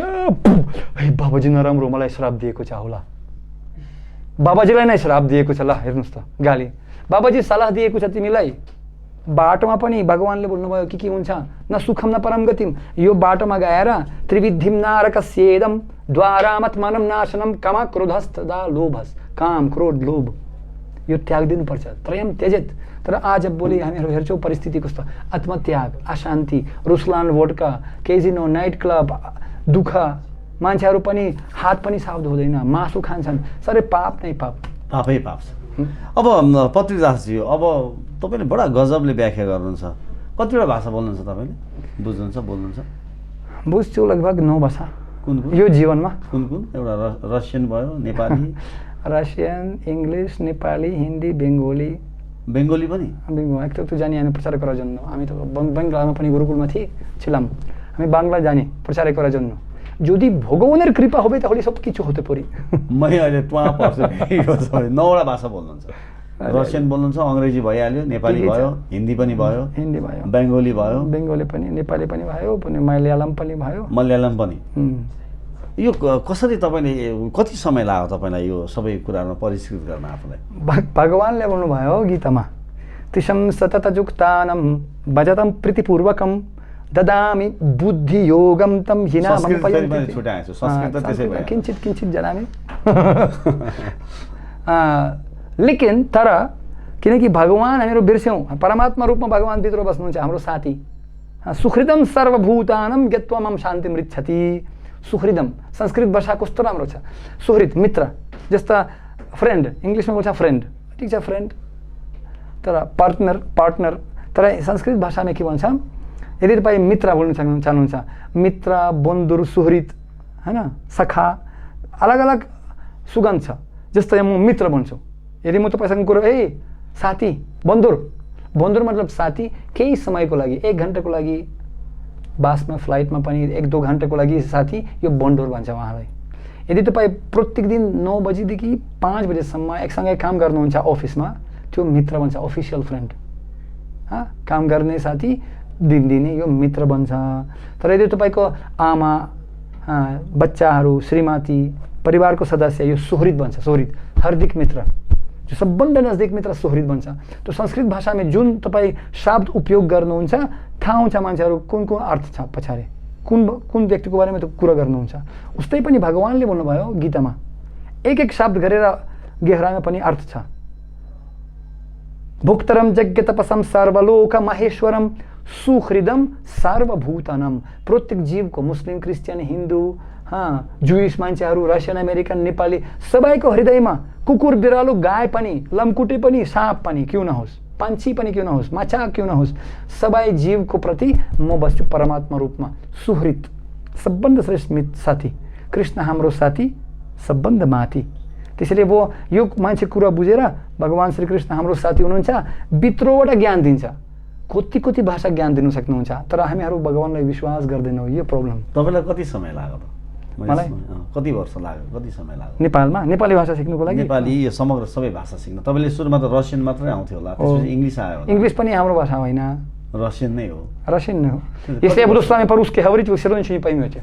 बाबाजी नराम्रो मलाई श्राप दिएको छ होला, बाबाजीलाई नै श्राप दिएको छ, ल हेर्नुहोस् त गाली, बाबाजी सल्लाह दिएको छ तिमीलाई। बाटोमा पनि भगवान्ले बोल्नुभयो के हुन्छ, न सुखम न परम गतिम, यो बाटोमा गएर त्रिविधिम नारकस्येदम द्वारामत मनम नाशनम कामा क्रोधस्तदा लोभस। काम क्रोध लोभ यो त्याग दिनुपर्छ, त्रयम त्यजेत। तर आज भोलि हामीहरू हेर्छौँ परिस्थिति कस्तो, आत्मत्याग, अशान्ति, Ruslaan vodka, casino, night club, दुःख, मान्छेहरू पनि हात पनि साफ हुँदैन, मासु खान्छन्, सबै पाप नै पाप,
पापै पाप छ। अब पत्रीदासजी, अब तपाईँले बडा गजबले व्याख्या गर्नुहुन्छ। कतिवटा भाषा बोल्नुहुन्छ तपाईँले? बुझ्नुहुन्छ, बोल्नुहुन्छ?
बुझ्छु लगभग 9 भाषा।
कुन
यो जीवनमा?
कुन? एउटा रसियन भयो, नेपाली,
रसियन, इङ्ग्लिस, नेपाली, हिन्दी, बेङ्गोली।
बेङ्गोली पनि?
एक त जाने हामी प्रचार करा जन्म, हामी त बङ्गलामा पनि गुरुकुलमा थिए ছিলাম, আমি বাংলা জানি প্রচার করার জন্য। যদি ভগবানের কৃপা হবে তাহলে সব কিছু হতে পারি।
मैले अहिले ट्वा पर्छु 9वटा भाषा बोल्नुहुन्छ। रसियन बोल्नुहुन्छ, अङ्ग्रेजी भइहाल्यो, नेपाली भयो, हिन्दी पनि भयो, बेङ्गोली भयो,
बेङ्गोली पनि, नेपाली पनि भयो, पनि मलयालम पनि भयो,
मलयालम पनि। यो कसरी तपाईँले कति समय लाग्यो तपाईँलाई यो सबै कुरामा परिष्कृत गर्न आफूलाई?
भगवानले भन्नुभयो गीतामा तिसम सततयुक्तानम भजतम प्रीतिपूर्वकम ददामि बुद्धि योगम तम हिनामं पयन्ति।
छुटाएछु संस्कृत त त्यसै भयो,
किंचित किंचित जानामि। लेकिन तर किनकि भगवान हामीहरू बिर्स्यौँ, परमात्मा रूपमा भगवान भित्र बस्नुहुन्छ, हाम्रो साथी। सुहृदम सर्वभूतानां ज्ञात्वा मम शान्तिं मृच्छति। सुहृदम संस्कृत भाषा कस्तो राम्रो छ, सुहृद मित्र, जस्ता फ्रेन्ड इङ्ग्लिसमा बोल्छ फ्रेन्ड, ठिक छ फ्रेन्ड, तर पार्टनर। तर संस्कृत भाषामा के भन्छ, यदि तपाईँ मित्र बोल्न चाहनुहुन्छ, मित्र, बन्धु, सुहृद, हैन, सखा, अलग अलग सुगन्ध छ। जस्तै म मित्र बन्छु, यदि म तपाईँसँग कुरो साथी बन्दुर मतलब साथी, केही समयको लागि 1 घन्टाको लागि बसमा फ्लाइटमा पनि 1-2 घन्टाको लागि साथी, यो बन्दुर भन्छ उहाँलाई। यदि तपाईँ प्रत्येक दिन 9 बजीदेखि 5 बजेसम्म एकसँगै काम गर्नुहुन्छ अफिसमा, त्यो मित्र बन्छ, अफिसियल फ्रेन्ड। काम गर्ने साथी दिनदिनै यो मित्र बन्छ। तर यदि तपाईँको आमा, बच्चाहरू, श्रीमती, परिवारको सदस्य, यो सुहृद बन्छ, सुहृद, हार्दिक मित्र, जो सबभन्दा नजदिक मित्र सुहृद बन्छ। त्यो संस्कृत भाषामा जुन तपाईँ शब्द उपयोग गर्नुहुन्छ थाहा हुन्छ मान्छेहरू कुन अर्थ छ पछाडि, कुन व्यक्तिको बारेमा त्यो कुरा गर्नुहुन्छ। उस्तै पनि भगवानले भन्नुभयो गीतामा, एक शब्द गरेर गहराइमा पनि अर्थ छ। भुक्तरम यज्ञ तपसम सर्वलोक महेश्वरम सुहृदम सर्वभूतनम। प्रत्येक जीवको, मुस्लिम, क्रिस्चियन, हिन्दू, जुइस मान्छेहरू, रसियन, अमेरिकन, नेपाली, सबैको हृदयमा कुकुर, बिरालो, गाय पनि, लम्कुटे पनि, साँप पनि क्यों नहोस्, पंछी पनि क्यों नहोस्, माछा क्यों नहोस्, सबै जीवको प्रति म बस्छु परमात्मा रूपमा। सुहृद, सबभन्दा श्रेष्ठ साथी, कृष्ण हाम्रो साथी सबभन्दा माथि। त्यसैले वो यो मान्छे कुरा बुझेर भगवान श्रीकृष्ण हाम्रो साथी हुनुहुन्छ, भित्रबाट ज्ञान दिन्छ। कति भाषा ज्ञान दिनु सक्नुहुन्छ, तर हामीहरू भगवानलाई विश्वास गर्दैनौँ, यो प्रब्लम।
तपाईँलाई कति समय लाग्यो?
मलाई
कति वर्ष लाग्यो, कति समय लाग्यो
नेपालमा नेपाली भाषा सिक्नुको लागि?
नेपाली यो समग्र सबै भाषा सिक्न तपाईँले सुरुमा त रसियन मात्रै आउँथ्यो होला, त्यसपछि इङ्ग्लिस आयो होला?
इङ्ग्लिस पनि हाम्रो भाषा होइन,
रसियन नै हो।
Рашин. Если я буду с вами по-русски говорить, вы все равно ничего не поймете.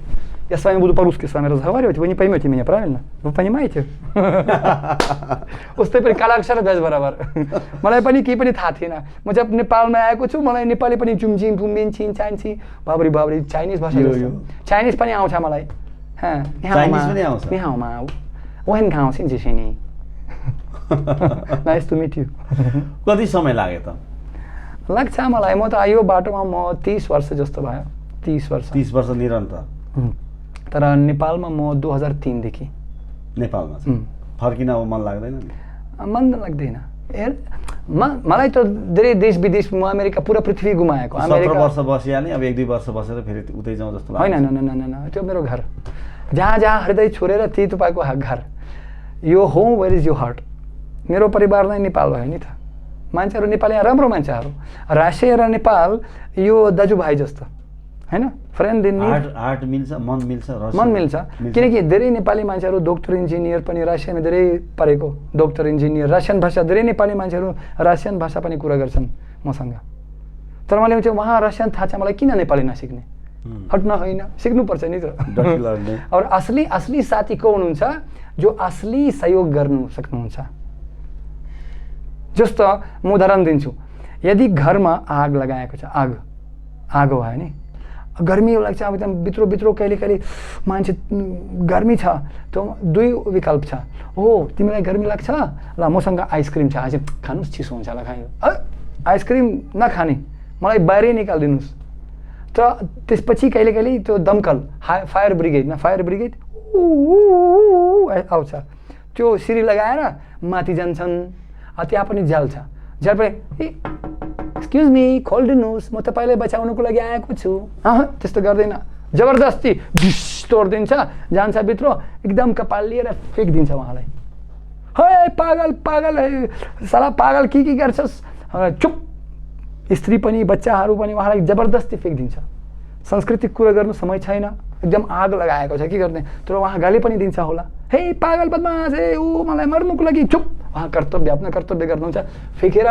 Я с вами буду по-русски с вами разговаривать, вы не поймете меня, правильно? Вы понимаете? उस्तै पनि काला अक्षर बेज बराबर मलाई पनि केही पनि थाहा थिएन। म जब नेपालमा आएको छु मलाई नेपाली पनि जुमजिम फुम्बिन छिन चान्ची बाबरी बाबरी चाइनिज भाषा जस्तो चाइनिज पनि आउँछ मलाई।
चाइनिज पनि आउँछ?
你好吗我很高兴认识你 Nice to meet you
कति समय लाग्यो त?
लाग्छ मलाई। म त यो बाटोमा म 30 वर्ष जस्तो भयो। 30 वर्ष
30 वर्ष निरन्तर।
तर नेपालमा म 2003 देखि
नेपालमा छ। फर्किन अब मन लाग्दैन नि?
मन लाग्दैन। मलाई त धेरै देश विदेश म अमेरिका पुरा पृथ्वी घुमाएको।
17 वर्ष बसिहाल्ने, अब 1-2 वर्ष बसेर फेरि उतै जाउँ जस्तो लाग्छ।
हैन न त्यो मेरो घर। जहाँ जहाँ हृदय छोडेर त्यही तपाईको घर। यो home where is your heart. मेरो परिवार नै नेपाल भयो नि त। मान्छेहरू नेपाली राम्रो मान्छेहरू। रासिया र नेपाल यो दाजुभाइ जस्तो हैन, फ्रेन्ड इन नीड।
हार्ट मिल्छ, मन मिल्छ,
मन मिल्छ। किनकि धेरै नेपाली मान्छेहरू डक्टर इन्जिनियर पनि रासियामा धेरै पढेको, डक्टर इन्जिनियर, रासियन भाषा, धेरै नेपाली मान्छेहरू रासियन भाषा पनि कुरा गर्छन् मसँग। तर मैले चाहिँ वहाँ रासियन थाहा छ, मलाई किन नेपाली नसिक्ने? हट्न होइन, सिक्नुपर्छ नि त। और असली साथी को हुनुहुन्छ जो असली सहयोग गर्नु सक्नुहुन्छ। जस्तो म उदाहरण दिन्छु। यदि घरमा आग लगाएको छ, आगो भयो नि, गर्मी लाग्छ, अब एकदम भित्र कहिले कहिले मान्छे गर्मी छ, त दुई विकल्प छ। हो तिमीलाई गर्मी लाग्छ, ल मसँग आइसक्रिम छ, आज खानुस्, चिसो हुन्छ होला खायो। आइसक्रिम नखाने, मलाई बाहिरै निकालिदिनुहोस्। त त्यसपछि कहिले कहिले त्यो दमकल फायर ब्रिगेड आउँछ, त्यो सिरी लगाएर माथि जान्छन्। त्यहाँ पनि जाल छ, जाल पनि एक्सक्युज मी खोलिदिनुहोस्, म तपाईँलाई बचाउनुको लागि आएको छु। त्यस्तो गर्दैन, जबरजस्ती ढिस तोडिदिन्छ, जान्छ भित्र, एकदम कपाल लिएर फ्याँकिदिन्छ उहाँलाई। हे पागल साला पागल के गर्छस्, चुप। स्त्री पनि बच्चाहरू पनि उहाँलाई जबरजस्ती फ्याँकिदिन्छ। सांस्कृतिक कुरा गर्नु समय छैन, एकदम आग लगाएको छ, के गर्ने? तर उहाँ गाली पनि दिन्छ होला, हे पागल बदमास, हे ऊ मलाई मर्नुको लागि, चुप। उहाँ आफ्नो कर्तव्य गर्नुहुन्छ, फेकेर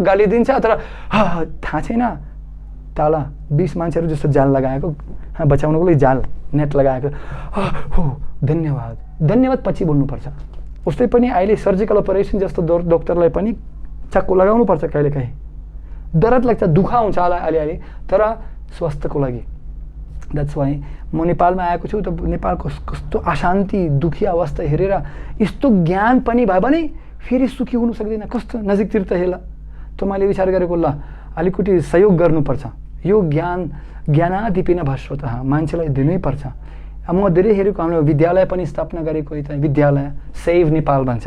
गाली दिन्छ। तर थाहा छैन तल 20 मान्छेहरू जस्तो जाल लगाएको, बचाउनुको लागि जाल नेट लगाएको। हो धन्यवाद पछि बोल्नुपर्छ। उस्तै पनि अहिले सर्जिकल अपरेसन जस्तो डक्टरलाई पनि चक्कु लगाउनुपर्छ कहिलेकाहीँ। दर्द लाग्छ, दुखा हुन्छ अलिअलि, तर स्वास्थ्यको लागि। द्याट्स वाइ म नेपालमा आएको छु। त नेपालको कस्तो अशान्ति, दुखी अवस्था हेरेर यस्तो ज्ञान पनि भयो भने फेरि सुखी हुनु सक्दैन, कस्तो नजिकतिर त हेला। त मैले विचार गरेको, ल अलिकति सहयोग गर्नुपर्छ। यो ज्ञानादिपिन भास्वतः मान्छेलाई दिनैपर्छ। म धेरै हेरेको, हाम्रो विद्यालय पनि स्थापना गरेको, विद्यालय सेभ नेपाल भन्छ,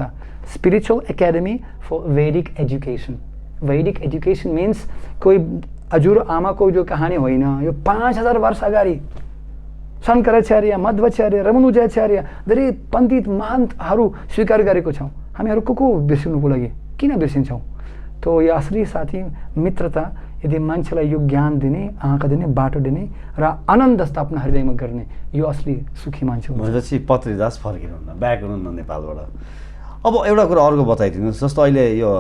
स्पिरिचुअल एकाडेमी फर वैदिक एजुकेसन। वैदिक एजुकेसन मिन्स कोही हजुर आमाको जो कहानी होइन, यो 5000 वर्ष अगाडि शङ्कराचार्य, मध्वाचार्य, रमनुजाचार्य, धेरै पण्डित महन्तहरू स्वीकार गरेको छौँ। हामीहरू को बिर्सिनुको लागि किन बिर्सिन्छौँ? त यो असली साथी मित्रता यदि मान्छेलाई यो ज्ञान दिने, आँखा दिने, बाटो दिने र आनन्द स्थापना हृदयमा गर्ने, यो असली सुखी मान्छे हुन्छ।
भनेपछि पत्रीदास फर्किनुहुन्न, ब्याक हुनुहुन्न नेपालबाट। अब एउटा कुरा अर्को बताइदिनुहोस्, जस्तो अहिले यो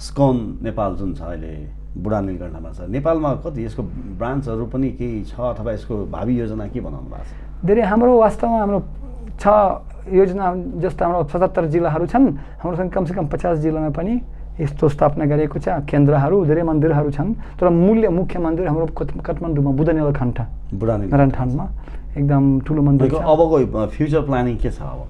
स्कोन नेपाल जुन छ अहिले बुढा नीलकण्ठमा छ, नेपालमा कति यसको ब्रान्चहरू पनि केही छ अथवा यसको भावी योजना के बनाउनु भएको छ?
धेरै हाम्रो वास्तवमा हाम्रो छ योजना, जस्तो हाम्रो 77 जिल्लाहरू छन्, हाम्रोसँग कमसेकम 50 जिल्लामा पनि यस्तो स्थापना गरेको छ केन्द्रहरू, धेरै मन्दिरहरू छन्। तर मुख्य मन्दिर हाम्रो काठमाडौँमा बुद्ध नीलकण्ठ नारायणथानमा एकदम ठुलो मन्दिर छ।
अबको फ्युचर प्लानिङ के छ अब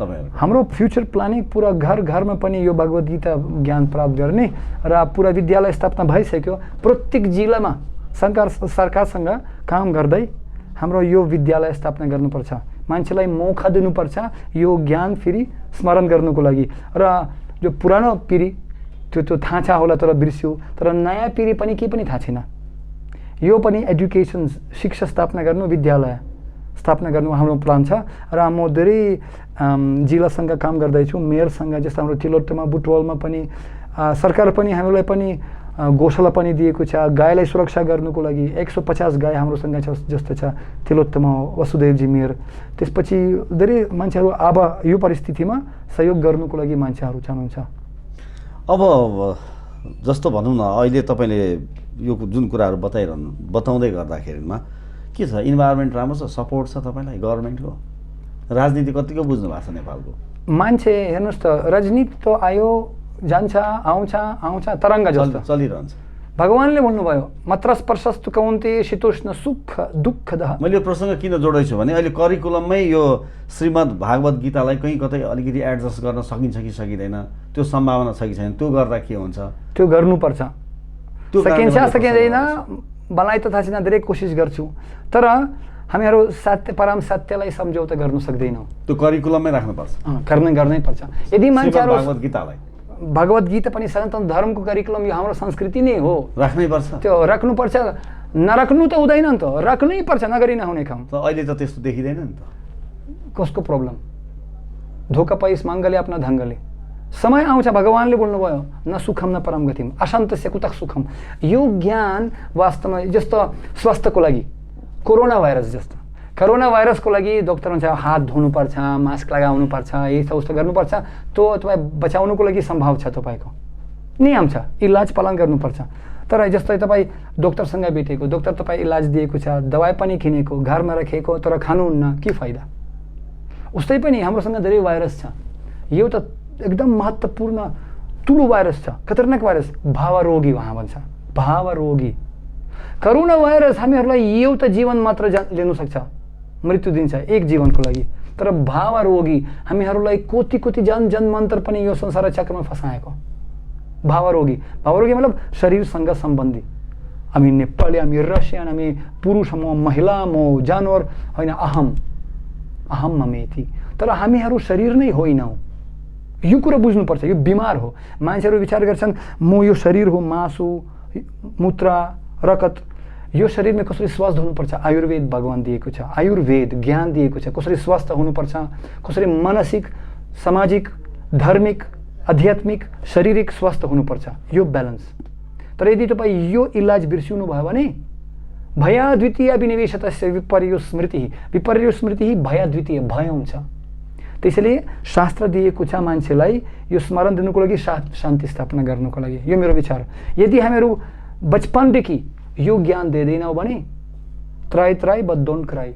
तपाईँहरू?
हाम्रो फ्युचर प्लानिङ पुरा घरमा पनि यो भगवद् गीता ज्ञान प्राप्त गर्ने र पुरा विद्यालय स्थापना भइसक्यो। प्रत्येक जिल्लामा सरकारसँग काम गर्दै हाम्रो यो विद्यालय स्थापना गर्नुपर्छ। मान्छेलाई मौका दिनुपर्छ यो ज्ञान फेरि स्मरण गर्नुको लागि। र जो पुरानो पिँढी त्यो थाहा छ होला तर बिर्स्यो, तर नयाँ पिँढी पनि केही पनि थाहा छैन। यो पनि एजुकेसन शिक्षा स्थापना गर्नु, विद्यालय स्थापना गर्नु हाम्रो प्लान छ। र म धेरै जिल्लासँग काम गर्दैछु, मेयरसँग, जस्तो हाम्रो तिलोत्तमा बुटवलमा पनि सरकार पनि हामीलाई पनि गौशाला पनि दिएको छ गाईलाई सुरक्षा गर्नुको लागि। 150 गाई हाम्रोसँग छ जस्तो छ तिलोत्तमा वसुदेवजी मेयर। त्यसपछि धेरै मान्छेहरू अब यो परिस्थितिमा सहयोग गर्नुको लागि मान्छेहरू चाहनुहुन्छ।
अब जस्तो भनौँ न, अहिले तपाईँले यो जुन कुराहरू बताउँदै गर्दाखेरिमा के छ? इन्भाइरोमेन्ट राम्रो छ, सपोर्ट छ तपाईँलाई गभर्मेन्टको? राजनीति कतिको बुझ्नु भएको छ नेपालको?
मान्छे हेर्नुहोस् त, राजनीति त आयो जान्छ, आउँछ तरङ्ग जस्तो
चलिरहन्छ।
भगवानले भन्नुभयो मात्रस प्रशस्त कौन्ते शीतोष्ण सुख दुःखद।
मैले यो प्रसङ्ग किन जोड्दैछु भने अहिले करिकुलममै यो श्रीमद् भागवत गीतालाई कहीँ कतै अलिकति एडजस्ट गर्न सकिन्छ कि सकिँदैन, त्यो सम्भावना छ कि छैन, त्यो गर्दा के हुन्छ?
त्यो गर्नुपर्छ। सकिँदैन मलाई त थाहा छैन, धेरै कोसिस गर्छु, तर हामीहरू सत्य परम सत्यलाई सम्झौता गर्नु सक्दैनौँ।
त्यो करिकुलममै राख्नुपर्छ,
गर्नै पर्छ। यदि मान्छेहरू
भागवत गीतालाई,
भगवत गीता पनि सनातन धर्मको करिकुलम, यो हाम्रो संस्कृति नै हो,
राख्नै पर्छ। त्यो
राख्नुपर्छ, नराख्नु त हुँदैन नि त, राख्नै पर्छ, नगरी नहुने काम।
त अहिले त त्यस्तो देखिँदैन नि त।
कसको प्रब्लम? धोका पाइस माङ्गले आफ्ना ढङ्गले। समय आउँछ, भगवानले बोल्नुभयो न सुखम न परम गतिम अशान्तस्य कुतः सुखम। यो ज्ञान वास्तवमा जस्तो स्वास्थ्यको लागि कोरोना भाइरस जस्तो, कोरोना भाइरसको लागि डक्टर हुन्छ हात धुनुपर्छ, मास्क लगाउनुपर्छ, यस्तो उस्तो गर्नुपर्छ, त्यो तपाईँ बचाउनुको लागि सम्भव छ, तपाईँको नियम छ, इलाज पालन गर्नुपर्छ। तर जस्तै तपाईँ डक्टरसँग भेटेको, डक्टर तपाईँ इलाज दिएको छ, दबाई पनि किनेको, घरमा राखेको, तर खानुहुन्न, के फाइदा? उस्तै पनि हाम्रोसँग धेरै भाइरस छ। यो त एकदम महत्त्वपूर्ण ठुलो भाइरस छ, खतरनाक भाइरस, भावरोगी वहाँ भन्छ, भावरोगी। कोरोना भाइरस हामीहरूलाई एउटा जीवन मात्र लिनु सक्छ, मृत्यु दिन्छ एक जीवनको लागि। तर भावरोगी हामीहरूलाई कोटि जन्मान्तर पनि यो संसार चक्रमा फसाएको। भावरोगी मतलब शरीरसँग सम्बन्धी। हामी नेपाली, हामी रसियन, हामी पुरुष हौँ, महिला हौँ, जानवर होइन, अहम ममेति। तर हामीहरू शरीर नै होइनौँ, यो कुरा बुझ्नुपर्छ। यो बिमार हो। मान्छेहरू विचार गर्छन् म यो शरीर हो, मासु मूत्र रगत, यो शरीरमा कसरी स्वस्थ हुनुपर्छ, आयुर्वेद भगवान दिएको छ, आयुर्वेद ज्ञान दिएको छ, कसरी स्वस्थ हुनुपर्छ, कसरी मानसिक, सामाजिक, धार्मिक, आध्यात्मिक, शारीरिक स्वस्थ हुनुपर्छ, यो ब्यालेन्स। तर यदि तपाईँ यो इलाज बिर्सिनु भयो भने भया द्वितीय विनिवेशतस्य विपर्यो स्मृति भया द्वितीय भय हुन्छ। त्यसैले शास्त्र दिएको छ मान्छेलाई यो स्मरण दिनुको लागि, शान्ति स्थापना गर्नुको लागि। यो मेरो विचार। यदि हामीहरू बचपनदेखि यो ज्ञान दिँदैनौँ भने ट्राई बट डोन्ट क्राई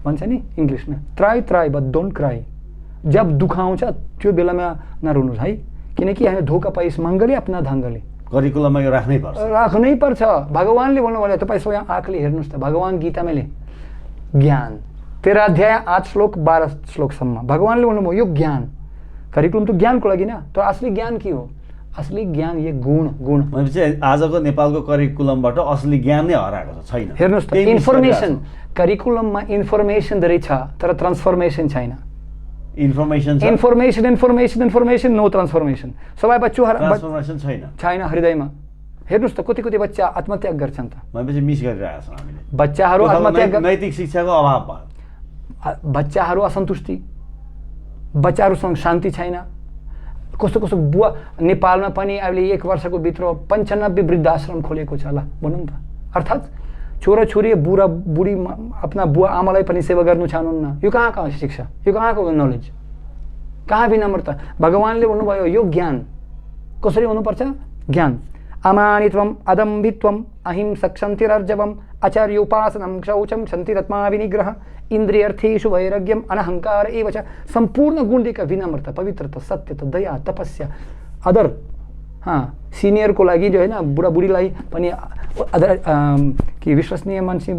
भन्छ नि इङ्ग्लिसमा, ट्राई बट डोन्ट क्राई। जब दुःख आउँछ त्यो बेलामा नरुनुहोस् है, किनकि हामी धोका पाइस मङ्गले आफ्ना ढङ्गले।
करिकुलममा यो राख्नै
पर्छ। भगवानले भन्नुभयो, तपाईँ स्वयं आँखले हेर्नुहोस् त, भगवान गीतामा ज्ञान 13 अध्याय 8 श्लोक 12 श्लोकसम्म भगवानले भन्नुभयो यो ज्ञान। करिकुलम त ज्ञानको लागि न, तर असली ज्ञान के हो? असली ज्ञान यो गुण।
आजको नेपालको करिकुलमबाट असली ज्ञान नै हराएको छैन।
हेर्नुहोस् त, इन्फर्मेसन करिकुलममा इन्फर्मेसन धेरै छ, तर ट्रान्सफर्मेसन छैन। Information no transformation. सबै
ट्रान्सफर्मेसन
छैन हृदयमा। हेर्नुहोस् त, कति बच्चा आत्महत्या गर्छन् त।
मिस गरिरहेको छौँ हामीले।
बच्चाहरू आत्महत्या,
नैतिक शिक्षाको अभाव भयो।
बच्चाहरू असन्तुष्टि, बच्चाहरूसँग शान्ति छैन। कस्तो कस्तो बुवा नेपालमा पनि अहिले 1 वर्षको भित्र 95 वृद्धाश्रम खोलेको छ। ल भनौँ त, अर्थात् छोराछोरी बुढी आफ्ना बुवा आमालाई पनि सेवा गर्नु चाहनुहुन्न। यो कहाँको शिक्षा, यो कहाँको नलेज, कहाँ विनम्रता? भगवान्ले भन्नुभयो यो ज्ञान कसरी हुनुपर्छ? ज्ञान अमानित्वम अदम्भित्वम अहिंसक शान्तिरर्जवम आचार्योपासनं शौचं शान्तिरत्मा विनिग्रह इन्द्रियर्थेषु वैराग्यम अनहंकार एव च। संपूर्ण गुणका विनम्रता, पवित्रता, सत्यता, दया, तपस्या, आदर। सिनियर को लागि जो है ना, बुढाबुढीलाई पनि आदर कि विश्वसनीय मान्छे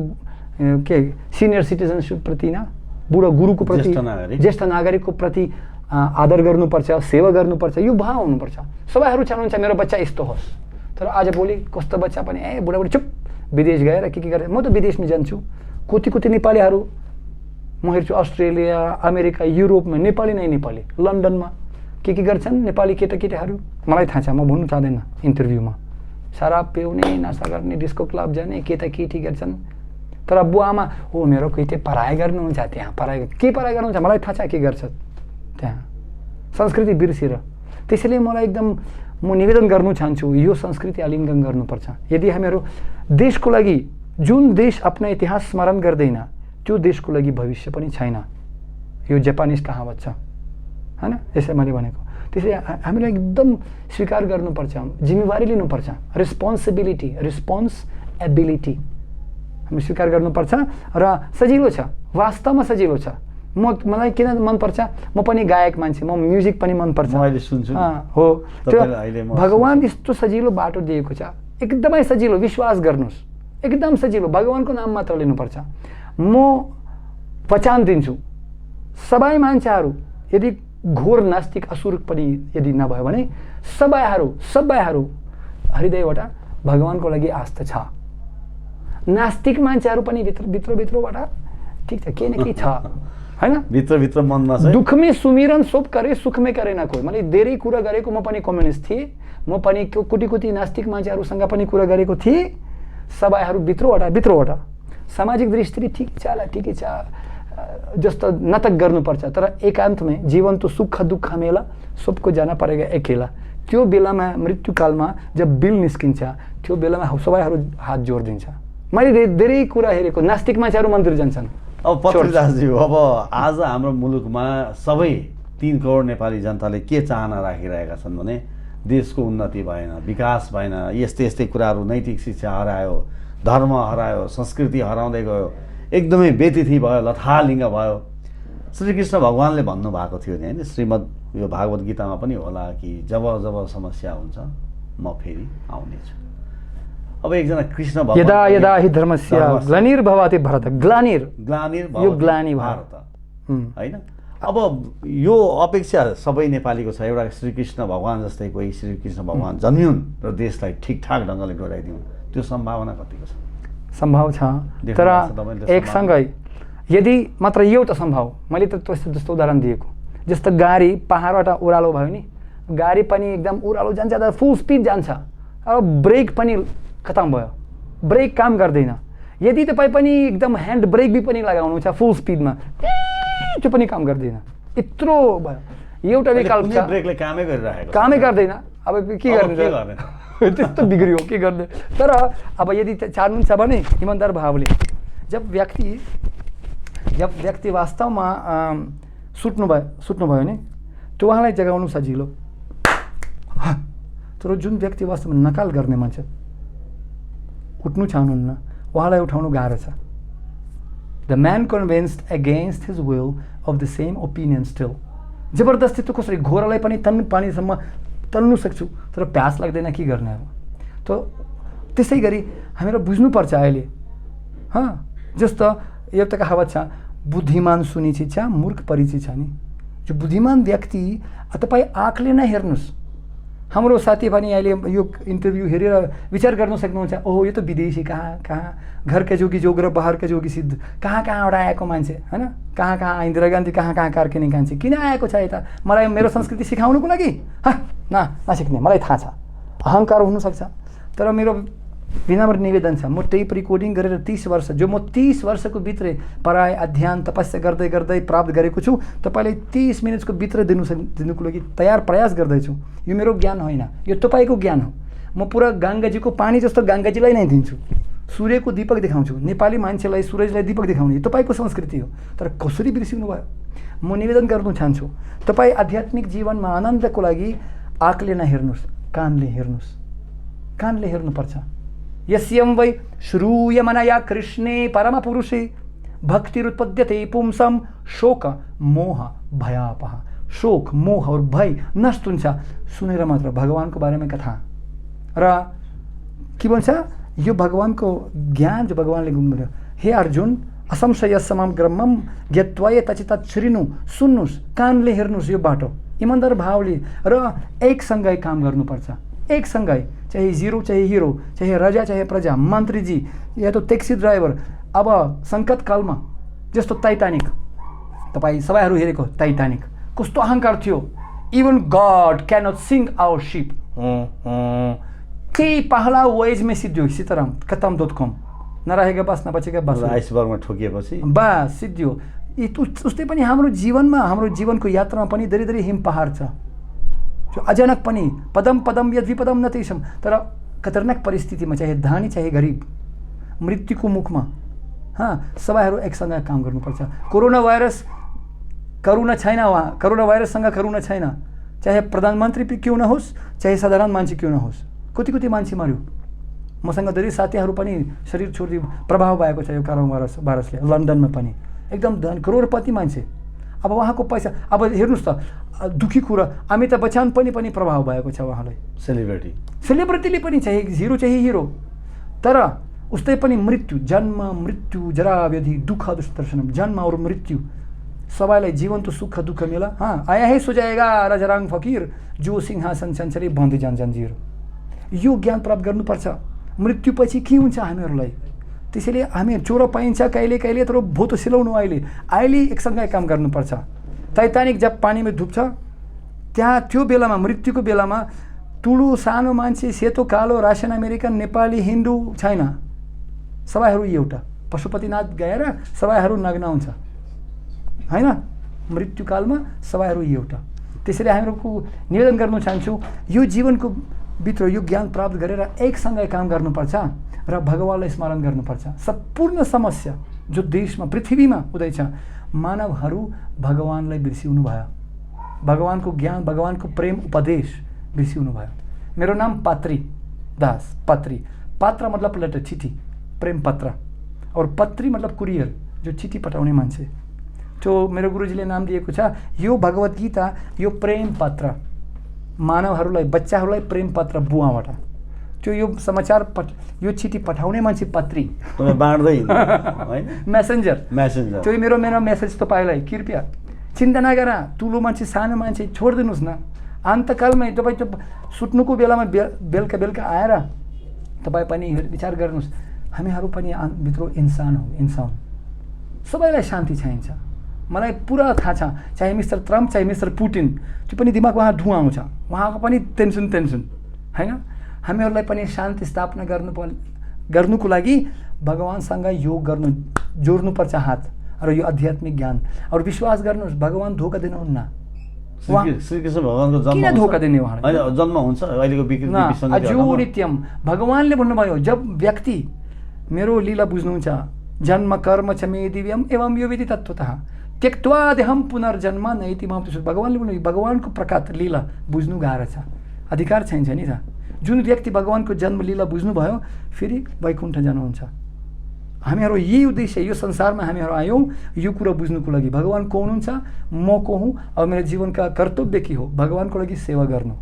के सिनियर सिटिजनशिप प्रति ना, बुढा गुरुको प्रति, ज्येष्ठ नागरिकको प्रति आदर गर्नुपर्छ, सेवा गर्नुपर्छ। यो भाव हुनुपर्छ। सबैहरू चाहनुहुन्छ मेरो बच्चा यस्तो होस्, तर आज भोलि कस्तो बच्चा पनि बुढाबुढी चुप विदेश गएर के गरेर। म त विदेशमा जान्छु, कति नेपालीहरू म हेर्छु अस्ट्रेलिया, अमेरिका, युरोपमा नेपाली नै नेपाली, लन्डनमा के गर्छन् नेपाली केटाकेटीहरू मलाई थाहा छ, म भन्नु चाहदैन इन्टरभ्यूमा। शराब पिउने, नशा गर्ने, डिस्को क्लब जाने, केटाकेटी गर्छन्। तर बुवा आमा हो मेरो केटी पढाइ गर्नुहुन्छ, त्यहाँ के पढाइ गर्नुहुन्छ मलाई थाहा छ के गर्छ त्यहाँ, संस्कृति बिर्सेर। त्यसैले मलाई एकदम म निवेदन गर्नु चाहन्छु, यो संस्कृति आलिङ्गन गर्नुपर्छ। यदि हामीहरू देशको लागि, जुन देश आफ्नो इतिहास स्मरण गर्दैन त्यो देशको लागि भविष्य पनि छैन। यो जापानिज कहावत छ हैन, यसै मैले भनेको। त्यसैले हामीले एकदम स्वीकार गर्नुपर्छ, जिम्मेवारी लिनुपर्छ, रेस्पोन्सिबिलिटी हामी स्वीकार गर्नुपर्छ। र सजिलो छ, वास्तवमा सजिलो छ। मलाई किन मनपर्छ, म पनि गायक मान्छे, म म्युजिक पनि मनपर्छ,
मैले सुन्छु।
हो, भगवान् यस्तो सजिलो बाटो दिएको छ, एकदमै सजिलो। विश्वास गर्नुहोस्, एकदम सजिलो। भगवानको नाम मात्र लिनुपर्छ। म वचन दिन्छु, सबै मान्छेहरू यदि घोर नास्तिक असुर पनि यदि नभयो भने सबैहरू हृदयबाट भगवानको लागि आस्था छ। नास्तिक मान्छेहरू पनि भित्रबाट ठिक छ, केही न केही छ हैन,
भित्र मनमा छ।
दुःखमै सुमिरन सोप करे, सुखमै करे न कोही। मैले धेरै कुरा गरेको, म पनि कम्युनिस्ट थिएँ, म पनि कुटी नास्तिक मान्छेहरूसँग पनि कुरा गरेको थिएँ। सबैहरू भित्रबाट सामाजिक दृष्टिले ठिकै छ जस्तो नाटक गर्नुपर्छ, तर एकान्तमै जीवन तो सुख दुःख मेला, सबको जाना परेगा अकेला। त्यो बेलामा मृत्युकालमा जब बिल निस्किन्छ, त्यो बेलामा सबैहरू हात जोडिदिन्छ। मैले धेरै कुरा हेरेको, नास्तिक मान्छेहरू मन्दिर जान्छन्।
अब पत्रिदासजी, अब आज हाम्रो मुलुकमा सबै 3 करोड नेपाली जनताले के चाहना राखिरहेका छन् भने देशको उन्नति भएन, विकास भएन, यस्तै कुराहरू, नैतिक शिक्षा हरायो, धर्म हरायो, संस्कृति हराउँदै गयो, एकदमै व्यतिथि भयो, लथालिङ्ग भयो। श्रीकृष्ण भगवानले भन्नुभएको थियो नि हैन, श्रीमद् यो भागवत गीतामा पनि होला कि जब समस्या हुन्छ म फेरि आउनेछु। अब एकजना कृष्ण भगवान,
यदा यदा हि धर्मस्य ग्लानिर्भवति भारत, ग्लानिर यो ग्लानि
भारत हैन। अब यो अपेक्षा सबै नेपालीको छ, एउटा श्रीकृष्ण भगवान जस्तै कोही श्रीकृष्ण भगवान जन्मिउन् र देशलाई ठिकठाक ढङ्गले डोराइदिउन्। त्यो सम्भावना कतिको छ?
सम्भव छ, तर एकसँगै यदि मात्र एउटा सम्भव। मैले त जस्तो उदाहरण दिएको, जस्तो गाडी पहाडबाट ओह्रालो भयो नि, गाडी पनि एकदम ओह्रालो जान्छ, फुल स्पिड जान्छ, अब ब्रेक पनि खतम भयो, ब्रेक काम गर्दैन। यदि तपाईँ पनि एकदम ह्यान्ड ब्रेक पनि लगाउनु छ फुल स्पिडमा, त्यो पनि काम गर्दैन। यत्रो भयो, एउटा विकल्प छ,
ब्रेकले
कामै गर्दैन। अब के गर्ने, त्यस्तो बिग्रियो, के गर्ने। तर अब यदि चाहनुहुन्छ भने इमान्दार भावले, जब व्यक्ति वास्तवमा सुत्नुभयो नि, त्यो उहाँलाई जगाउनु सजिलो। तर जुन व्यक्ति वास्तवमा नकाल गर्ने मान्छे, उठ्नु चाहनुहुन्न, उहाँलाई उठाउनु गाह्रो छ। The man convinced against his will of the same opinion still. जबरदस्ती त कसरी घोरालाई पनि पानीसम्म तल्नु सक्छु, तर प्यास लाग्दैन, के गर्ने अब। त त्यसै गरी हामीलाई बुझ्नुपर्छ अहिले। जस्तो एउटा कहावत छ, बुद्धिमान सुनिची छ, मूर्ख परिचित छ नि। जो बुद्धिमान व्यक्ति, तपाईँ आँखले नै हेर्नुहोस्। हाम्रो साथी पनि अहिले यो इन्टरभ्यू हेरेर विचार गर्न सक्नुहुन्छ, ओहो यो त विदेशी, कहाँ घरका जोगी जोग र बाहरका जोगी सिद्ध, कहाँबाट आएको मान्छे हैन, कहाँ इन्दिरा गान्धी, कहाँ कार्के निकान्छे, किन आएको छ यता मलाई मेरो संस्कृति सिकाउनुको लागि? नसिक्ने, मलाई थाहा छ। अहङ्कार हुनसक्छ, तर मेरो विनम्र निवेदन छ, म टेप रिकर्डिङ गरेर 30 वर्ष, जो म 30 वर्षको भित्रै पढाइ अध्ययन तपस्या गर्दै गर्दै प्राप्त गरेको छु, तपाईँले 30 मिनटको भित्र दिनुको लागि तयार प्रयास गर्दैछु। यो मेरो ज्ञान होइन, यो तपाईँको ज्ञान हो। म पुरा गङ्गाजीको पानी जस्तो गङ्गाजीलाई नै दिन्छु, सूर्यको दीपक देखाउँछु। नेपाली मान्छेलाई सूरजलाई दीपक देखाउने यो तपाईँको संस्कृति हो, तर कसरी बिर्सिनु भयो? म निवेदन गर्न चाहन्छु, तपाईँ आध्यात्मिक जीवनमा आनन्दको लागि आँखले नहेर्नुहोस्, कानले हेर्नुहोस्। कानले हेर्नुपर्छ। यस्यं वै श्रूयमनया कृष्णे परमपुरुषे भक्तिरुत्पद्यते पुंसं शोक मोह भयापह। शोक मोह और भय नष्ट हुन्छ सुनेर मात्र भगवानको बारेमा कथा। र के भन्छ यो भगवानको ज्ञान जो भगवानले गुम्बर्यो, हे अर्जुन असंशय समम ग्रमम ज्ञत्वय तचित श्रीनु, सुन्नुहोस्, कानले हेर्नुहोस् यो बाटो इमान्दार भावले र एकसँगै काम गर्नुपर्छ। एकसँगै, चाहे जिरो चाहे हिरो, चाहे राजा चाहे प्रजा, मन्त्री जी या तो ट्याक्सी ड्राइभर। अब सङ्कट कालमा जस्तो टाइटानिक, तपाईँ सबैहरू हेरेको टाइटानिक कस्तो अहङ्कार थियो। Even God can not sink our ship. केही पहला वेजमा सिद्धियो, सीताराम खत्तम .com नरहेका बस नबचेका बस,
आइसबर्गमा ठोकिएपछि
बस सिद्धियो। उस्तै पनि हाम्रो जीवनमा, हाम्रो जीवनको यात्रामा पनि धेरै धेरै हिम पहाड छ जो अचानक पनि पदम पदम यद विपदम नतेशम, तर खतरनाक परिस्थितिमा चाहे धनी चाहे गरिब, मृत्युको मुखमा सबैहरू एकसँग काम गर्नुपर्छ। कोरोना भाइरस करुणा छैन, वहाँ कोरोना भाइरससँग करुणा छैन, चाहे प्रधानमन्त्री क्यों नहोस्, चाहे साधारण मान्छे क्यों नहोस्। कति कति मान्छे मर्यो। मसँग धेरै साथीहरू पनि शरीर छोड्दै प्रभाव भएको छ यो कोरोना भाइरसले। लन्डनमा पनि एकदम धन करोडपति मान्छे। अब उहाँको पैसा, अब हेर्नुहोस् त दुखी कुरा, अमिताभ बच्चन पनि प्रभाव भएको छ उहाँलाई। सेलिब्रिटीले पनि, चाहे हिरो चाहे हिरो, तर उस्तै पनि मृत्यु, जन्म मृत्यु जरा व्याधि दुःख दुष्दर्शनम, जन्म और मृत्यु सबैलाई जीवन तो सुख दुःख मिला। आया है सुझाएगा राजाराङ फकीर जो सिंहासन चञ्चले बन्दै जान्छ जन्जिर। यो ज्ञान प्राप्त गर्नुपर्छ। मृत्युपछि के हुन्छ हामीहरूलाई, त्यसैले हामी चोरो पाइन्छ कहिले कहिले, तर भोतो सिलाउनु अहिले एकसँगै काम गर्नुपर्छ। टाइटानिक जब पानीमा डुब्छ त्यहाँ त्यो बेलामा, मृत्युको बेलामा ठुलो सानो मान्छे, सेतो कालो, रासियन अमेरिकन, नेपाली, हिन्दू छैन, सबैहरू एउटा। पशुपतिनाथ गएर सबैहरू नग्न हुन्छ होइन, मृत्युकालमा सबैहरू एउटा। त्यसैले हामीहरूको निवेदन गर्न चाहन्छु, यो जीवनको भित्र यो ज्ञान प्राप्त गरेर एकसँगै काम गर्नुपर्छ र भगवानलाई स्मरण गर्नुपर्छ। सम्पूर्ण समस्या जो देशमा पृथ्वीमा हुँदैछ, मानवहरू भगवानलाई बिर्सिनु भयो, भगवानको ज्ञान, भगवानको प्रेम उपदेश बिर्सिनु भयो। मेरो नाम पात्री दास। पात्री, पात्र मतलब लेटर, चिठी, प्रेम पत्र, और पत्री मतलब कुरियर, जो चिठी पठाउने मान्छे। जो मेरो गुरुजीले नाम दिएको छ, यो भगवत गीता, यो प्रेम पत्र मानवहरूलाई, बच्चाहरूलाई प्रेम पत्र बुवाबाट। त्यो यो समाचार यो चिठी पठाउने मान्छे पत्री,
बाँड्दै
मेसेन्जर। त्यो मेरो मेसेज तपाईँलाई कृपया चिन्ता नगर, ठुलो मान्छे सानो मान्छे छोडिदिनुहोस् न। अन्तकालमै तपाईँ सुत्नुको बेलामा बेलुका आएर तपाईँ पनि विचार गर्नुहोस्, हामीहरू पनि भित्र इन्सान हो, इन्सान। सबैलाई शान्ति चाहिन्छ। मलाई पुरा थाहा छ, चाहे मिस्टर ट्रम्प चाहे मिस्टर पुटिन, त्यो पनि दिमागमा उहाँ धुवा आउँछ, उहाँको पनि टेन्सन होइन। हामीहरूलाई पनि शान्ति स्थापना गर्नुको लागि भगवानसँग योग गर्नु, जोड्नुपर्छ हात, र यो आध्यात्मिक ज्ञान और विश्वास गर्नुहोस्, भगवान धोका दिनुहुन्न।
श्रीकृष्ण भगवानको जन्म
किन धोका दिने उहाँलाई?
हैन, जन्म हुन्छ अहिलेको विकृति
अजो नित्यम। भगवानले भन्नुभयो, जब व्यक्ति मेरो लीला बुझ्नुहुन्छ, जन्म कर्म च मे दिव्यम एवं यो विधि तत्त्वतः त्यक्त्वा देहम पुनर्जन्म नैति माम। भगवानले भन्नुभयो, भगवानको प्रकाट लीला बुझ्नु गाह्रो छ, अधिकार छैन नि त। जुन व्यक्ति भगवानको जन्म लीला बुझ्नुभयो फेरि वैकुण्ठ जानुहुन्छ। हामीहरू यही उद्देश्य, यो संसारमा हामीहरू आयौँ यो कुरा बुझ्नुको लागि, भगवान को हुनुहुन्छ, म को हुँ, अब मेरो जीवनका कर्तव्य के हो, भगवानको लागि सेवा गर्नु।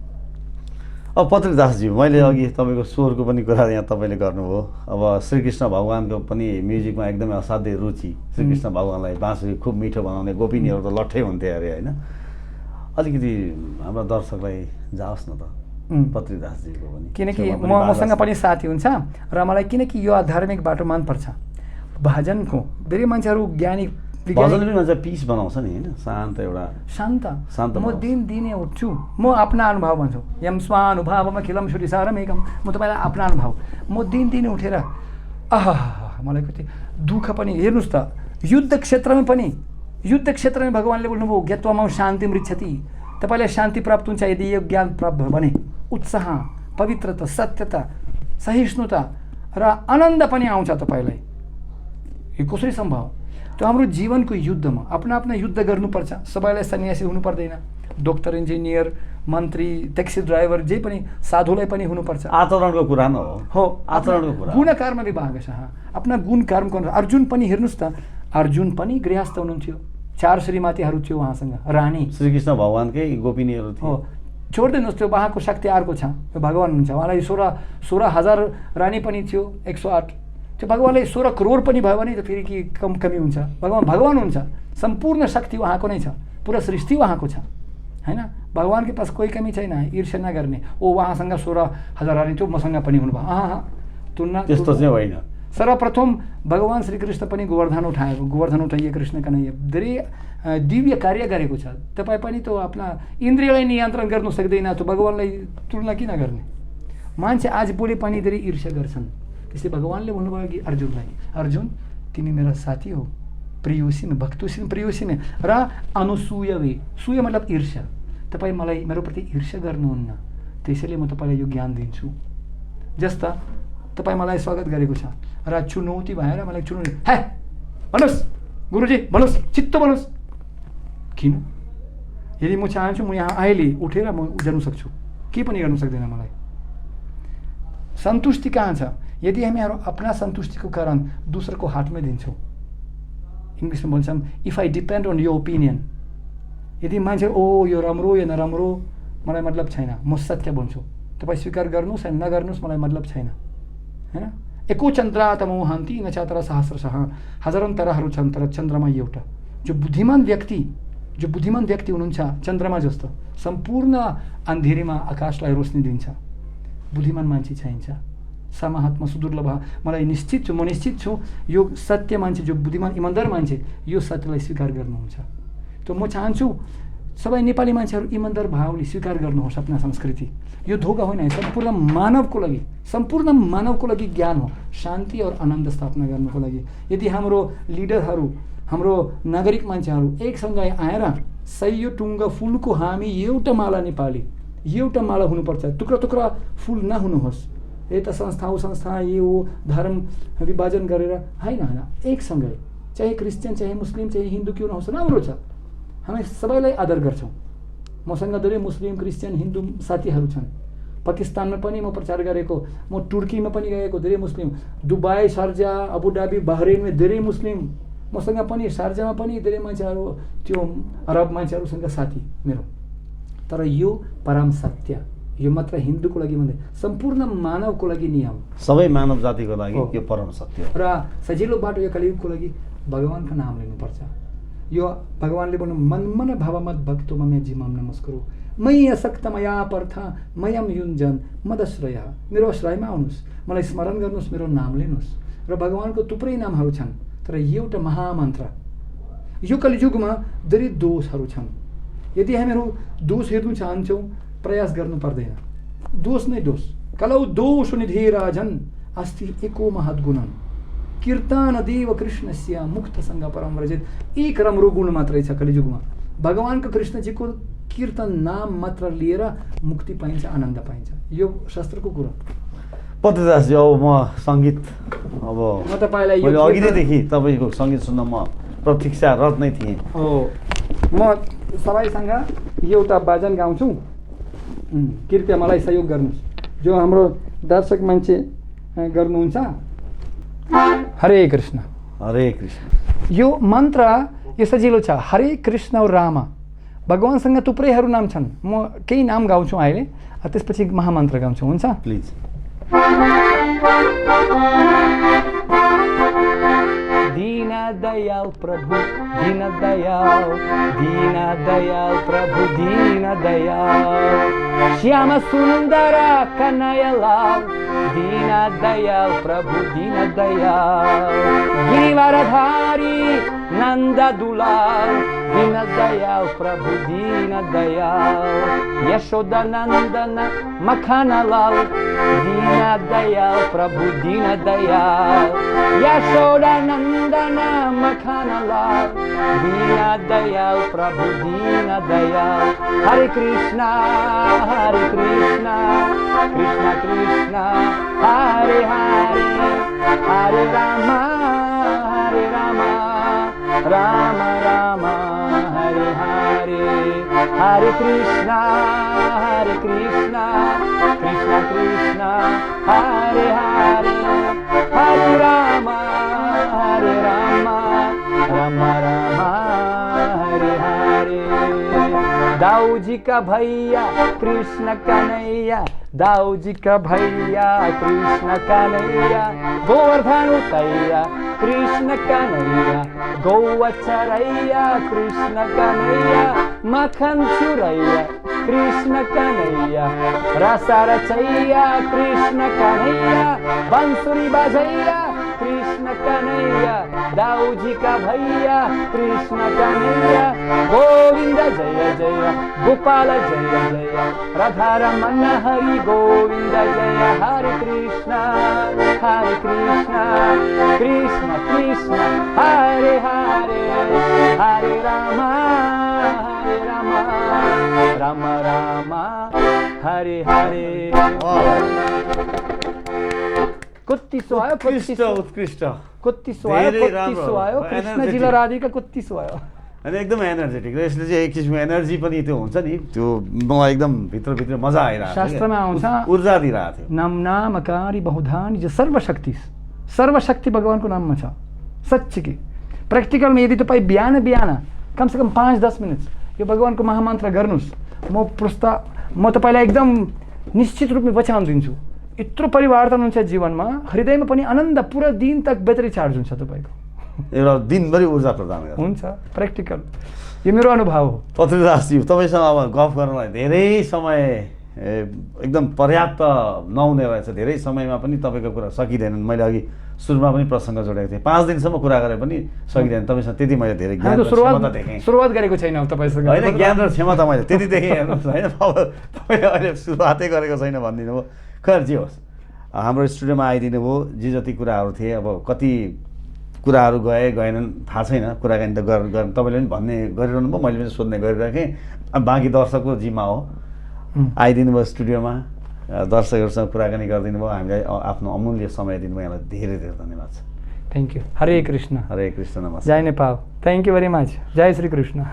अब पत्रीदासजी, मैले अघि तपाईँको स्वरको पनि कुरा यहाँ तपाईँले गर्नुभयो। अब श्रीकृष्ण भगवानको पनि म्युजिकमा एकदमै असाध्यै रुचि, श्रीकृष्ण भगवानलाई बाँसुरी खुब मिठो बनाउने गोपिनीहरू त लट्ठै हुन्थे अरे होइन। अलिकति हाम्रा दर्शकलाई जाओस् न त पत्रीदासजीको पनि,
किनकि मसँग पनि साथी हुन्छ र मलाई किनकि यो धार्मिक बाटो मनपर्छ। भजनको धेरै मान्छेहरू ज्ञानी
भजनले पनि मान्छे पिस बनाउँछ नि होइन, शान्त एउटा
शान्त
शान्त
म
बनाउँछ।
दिनै उठ्छु। म आफ्ना अनुभव भन्छु, यम स्वानुभवमा खिलम सुरिसारमेकम, म तपाईँलाई आफ्ना अनुभव, म दिनै उठेर आहा मलाई कति दुःख पनि, हेर्नुहोस् त युद्ध क्षेत्रमा भगवान्ले बोल्नुभयो ज्ञात्वामा शान्तिम रिच्छति, तपाईँलाई शान्ति प्राप्त हुन्छ यदि यो ज्ञान प्राप्त भयो भने। उत्साह, पवित्रता, सत्यता, सहिष्णुता र आनन्द पनि आउँछ तपाईँलाई। यो कसरी सम्भव? त्यो हाम्रो जीवनको युद्धमा आफ्ना युद्ध गर्नुपर्छ। सबैलाई सन्यासी हुनु पर्दैन, डक्टर, इन्जिनियर, मन्त्री, ट्याक्सी ड्राइभर, जे पनि साधुलाई पनि हुनुपर्छ।
आचरणको कुरा न
हो,
आचरणको कुरा।
गुण कर्म विभाग छ, आफ्ना गुण कर्म गर्नु। अर्जुन पनि हेर्नुहोस् त, अर्जुन पनि गृहस्थ हुनुहुन्थ्यो, 4 श्रीमतीहरू थियो उहाँसँग, रानी।
श्रीकृष्ण भगवानकै गोपिनीहरू थिए।
हो, छोडिदिनुहोस्, त्यो उहाँको शक्ति अर्को छ, त्यो भगवान हुनुहुन्छ। उहाँलाई 16,000 रानी पनि थियो, 108। त्यो भगवान्लाई 16 करोड पनि भयो भने त फेरि के कमी हुन्छ? भगवान हुन्छ, सम्पूर्ण शक्ति उहाँको नै छ, पुरा सृष्टि उहाँको छ होइन। भगवान्कै पास कोही कमी छैन, ईर्ष्या नगर्ने। उहाँसँग 16,000 रानी थियो, मसँग पनि हुनुभयो, तुलना
त्यस्तो चाहिँ होइन।
सर्वप्रथम भगवान श्रीकृष्ण पनि गोवर्धन उठाइए कृष्ण कन्हैया, धेरै दिव्य कार्य गरेको छ। तपाईँ पनि त आफ्ना इन्द्रियलाई नियन्त्रण गर्नु सक्दैन, त भगवान्लाई तुलना किन गर्ने? मान्छे आज बोले पनि धेरै ईर्ष्या गर्छन्। त्यसले भगवान्ले भन्नुभयो कि अर्जुनलाई, अर्जुन तिमी मेरा साथी हो, प्रियोसिन भक्तुसिन प्रियोसिन र अनुसूयवे, सूय मतलब ईर्ष्या। तपाईँ मलाई मेरो प्रति ईर्ष्या गर्नुहुन्न, त्यसैले म तपाईँलाई यो ज्ञान दिन्छु। जस्ता तपाईँ मलाई स्वागत गरेको छ र चुनौती भएर मलाई चुनौती, हे भन्नुहोस् गुरुजी, भन्नुहोस्, चित्त भन्नुहोस्। किन? यदि म चाहन्छु म यहाँ अहिले उठेर म जानु सक्छु, के पनि गर्नु सक्दैन मलाई। सन्तुष्टि कहाँ छ? यदि हामीहरू आफ्ना सन्तुष्टिको कारण दोस्रोको हातमै दिन्छौँ। इङ्ग्लिसमा भन्छौँ इफ आई डिपेन्ड अन यो ओपिनियन। यदि मान्छे यो राम्रो या नराम्रो मलाई मतलब छैन, म सत्य भन्छु, तपाईँ स्वीकार गर्नुहोस् या नगर्नुहोस्, मलाई मतलब छैन होइन। एको चन्द्रा तमोहन्ति न चातर सहस्रशः, हजारौँ ताराहरू छन् तर चन्द्रमा एउटा। जो बुद्धिमान व्यक्ति हुनुहुन्छ चन्द्रमा जस्तो सम्पूर्ण अन्धेरीमा आकाशलाई रोशनी दिन्छ। बुद्धिमान मान्छे चाहिन्छ, समाहात्मा सुदुर्लभ। मलाई निश्चित छु, म निश्चित छु यो सत्य मान्छे, जो बुद्धिमान इमान्दार मान्छे, यो सत्यलाई स्वीकार गर्नुहुन्छ। त म चाहन्छु सबै नेपाली मान्छेहरू इमान्दार भावले स्वीकार गर्नुहोस् आफ्ना संस्कृति। यो धोका होइन, सम्पूर्ण मानवको लागि ज्ञान हो, शान्ति और आनन्द स्थापना गर्नको लागि। यदि हाम्रो लिडरहरू, हाम्रो नागरिक मान्छेहरू एकसँगै आएर सय टुङ्ग फुलको हामी एउटा माला नेपाली, एउटा माला हुनुपर्छ, टुक्रा फुल नहुनुहोस्। यता संस्था यो धर्म विभाजन गरेर होइन, एकसँगै, चाहे क्रिस्चियन, चाहे मुस्लिम, चाहे हिन्दू क्यों नहोस्, राम्रो छ। हामी सबैलाई आदर गर्छौँ। मसँग धेरै मुस्लिम, क्रिस्चियन, हिन्दू साथीहरू छन्। पाकिस्तानमा पनि म प्रचार गरेको, म तुर्कीमा पनि गएको, धेरै मुस्लिम, दुबई, शारजा, अबुधाबी, बहरेनमा धेरै मुस्लिम, मसँग पनि शारजामा पनि धेरै मान्छेहरू, त्यो अरब मान्छेहरूसँग साथी मेरो। तर यो परम सत्य, यो मात्र हिन्दूको लागि मात्रै, सम्पूर्ण मानवको लागि नियम,
सबै मानव जातिको लागि यो परम सत्य हो।
र सजिलो बाटो यो कलियुगको लागि भगवान्को नाम लिनुपर्छ। यो भगवान्ले भन्नु मन भावमत भक्तो ममे जिमाम नमस्करो मयि असक्त मया पर्थ मयम युञ्जन मदश्रय। मेरो आश्रयमा आउनुहोस्, मलाई स्मरण गर्नुहोस्, मेरो नाम लिनुहोस्। र भगवान्को थुप्रै नामहरू छन्, तर एउटा महामन्त्र। यो कलियुगमा धेरै दोषहरू छन्। यदि हामीहरू दोष हेर्नु चाहन्छौँ, प्रयास गर्नु पर्दैन, दोष नै दोष। कलौ दोष निधि राजन अस्ति एको महद्गुणन कीर्तन देव कृष्णस्य मुक्तसँग परम व्रजित। एक राम्रो गुण मात्रै छ कलियुगमा, भगवानको कृष्णजीको कीर्तन नाम मात्र लिएर मुक्ति पाइन्छ, आनन्द पाइन्छ। यो शास्त्रको कुरा।
पत्रदासजी, अब म सङ्गीत, अब
म तपाईँलाई
मैले अघिदेखि तपाईँको सङ्गीत सुन्न म प्रतीक्षारत नै थिएँ।
हो, म सबैसँग एउटा भजन गाउँछु, कृपया मलाई सहयोग गर्नुहोस्। जो हाम्रो दर्शक मान्छे गर्नुहुन्छ, हरे कृष्ण
हरे कृष्ण।
यो मन्त्र यो सजिलो छ, हरे कृष्ण और राम। भगवान्सँग थुप्रैहरू नाम छन्, म केही नाम गाउँछु अहिले, त्यसपछि महामन्त्र गाउँछु, हुन्छ?
प्लिज।
दीन दयाल प्रभु, दीन दयाल, दीन दयाल प्रभु, दीन दयाल, श्याम सुन्दर कनयलाल, दीन दयाल प्रभु, दीन दयाल, गिरिवरधारी नंद दुलाल दीन दयाल प्रभु दीन दयाल यशोदा नंदन मखन लाल दीन दयाल प्रभु दीन दयाल यशोदा नंदन मखन लाल दीन दयाल प्रभु दीन दयाल हरे कृष्णा कृष्णा कृष्णा हरे हरे हरे राम राम राम हरे हरे हरे कृष्णा कृष्णा कृष्णा हरे हरे हरे राम राम राम हरे हरे दाऊ जी का भैया कृष्ण कन्हैया दाऊ जी का भैया कृष्ण कन्हैया गोवर्धन उतैया कृष्ण कन्हैया गौवा चरैया कृष्ण कन्हैया मक्खन चुरैया कृष्ण कन्हैया रसा रचैया कृष्ण कन्हैया बंसुरी बजैया कृष्ण कन्हैया दाऊ जी का भैया कृष्ण कन्हैया गोविंद जय जय गोपाल जय जय राधा रमन हरि गोविंद जय हरे कृष्ण कृष्ण कृष्ण हरे हरे हरे राम राम राम हरे हरे कुत्तीसो आयो
उत्कृष्ट
कुत्तीसो आयो कृष्णजीलाई राधिका कुत्तीसो आयो
अनि एकदम एनर्जेटिक र यसले चाहिँ एक किसिमको एनर्जी पनि त्यो हुन्छ नि त्यो मलाई एकदम भित्रभित्र मजा आइरहेको थियो
शास्त्रमा आउँछ
ऊर्जा दिइरहेको थियो
नामकारी बहुधानी जो सर्वशक्ति भगवानको नाममा छ सच्ची कि प्र्याक्टिकलमा यदि तपाईँ बिहान कमसेकम 5-10 मिनट यो भगवानको महामन्त्र गर्नुहोस् म तपाईँलाई एकदम निश्चित रूपमा बचाउन दिन्छु यत्रो परिवर्तन हुन्छ जीवनमा हृदयमा पनि आनन्द पुरा दिन तक ब्याट्री चार्ज हुन्छ तपाईँको
एउटा दिनभरि ऊर्जा प्रदान गर्छ
हुन्छ प्र्याक्टिकल यो मेरो अनुभव हो
पृथ्वीराजजी तपाईँसँग अब गफ गर्नलाई धेरै समय एकदम पर्याप्त नहुने रहेछ धेरै समयमा पनि तपाईँको कुरा सकिँदैनन् मैले अघि सुरुमा पनि प्रसङ्ग जोडेको थिएँ 5 दिनसम्म कुरा गरे पनि सकिँदैन तपाईँसँग त्यति मैले धेरै ज्ञान र क्षमता देखेँ
सुरुवात गरेको छैन तपाईँसँग
होइन ज्ञान र क्षमता मैले त्यति देखेँ हेर्नुहोस् होइन अब तपाईँले अहिले सुरुवातै गरेको छैन भनिदिनु भयो खैर जे होस् हाम्रो स्टुडियोमा आइदिनु भयो जे जति कुराहरू थिए अब कति कुराहरू गएनन् थाहा छैन कुराकानी त गर्न तपाईँले पनि भन्ने गरिरहनु भयो मैले पनि सोध्ने गरिराखेँ बाँकी दर्शकको जिम्मा हो आइदिनु भयो स्टुडियोमा दर्शकहरूसँग कुराकानी गरिदिनु भयो हामीलाई आफ्नो अमूल्य समय दिनुभयो यहाँलाई धेरै धेरै धन्यवाद छ
थ्याङ्क यू हरे कृष्ण
नमस्कार
जय Nepal thank you very much जय श्री कृष्ण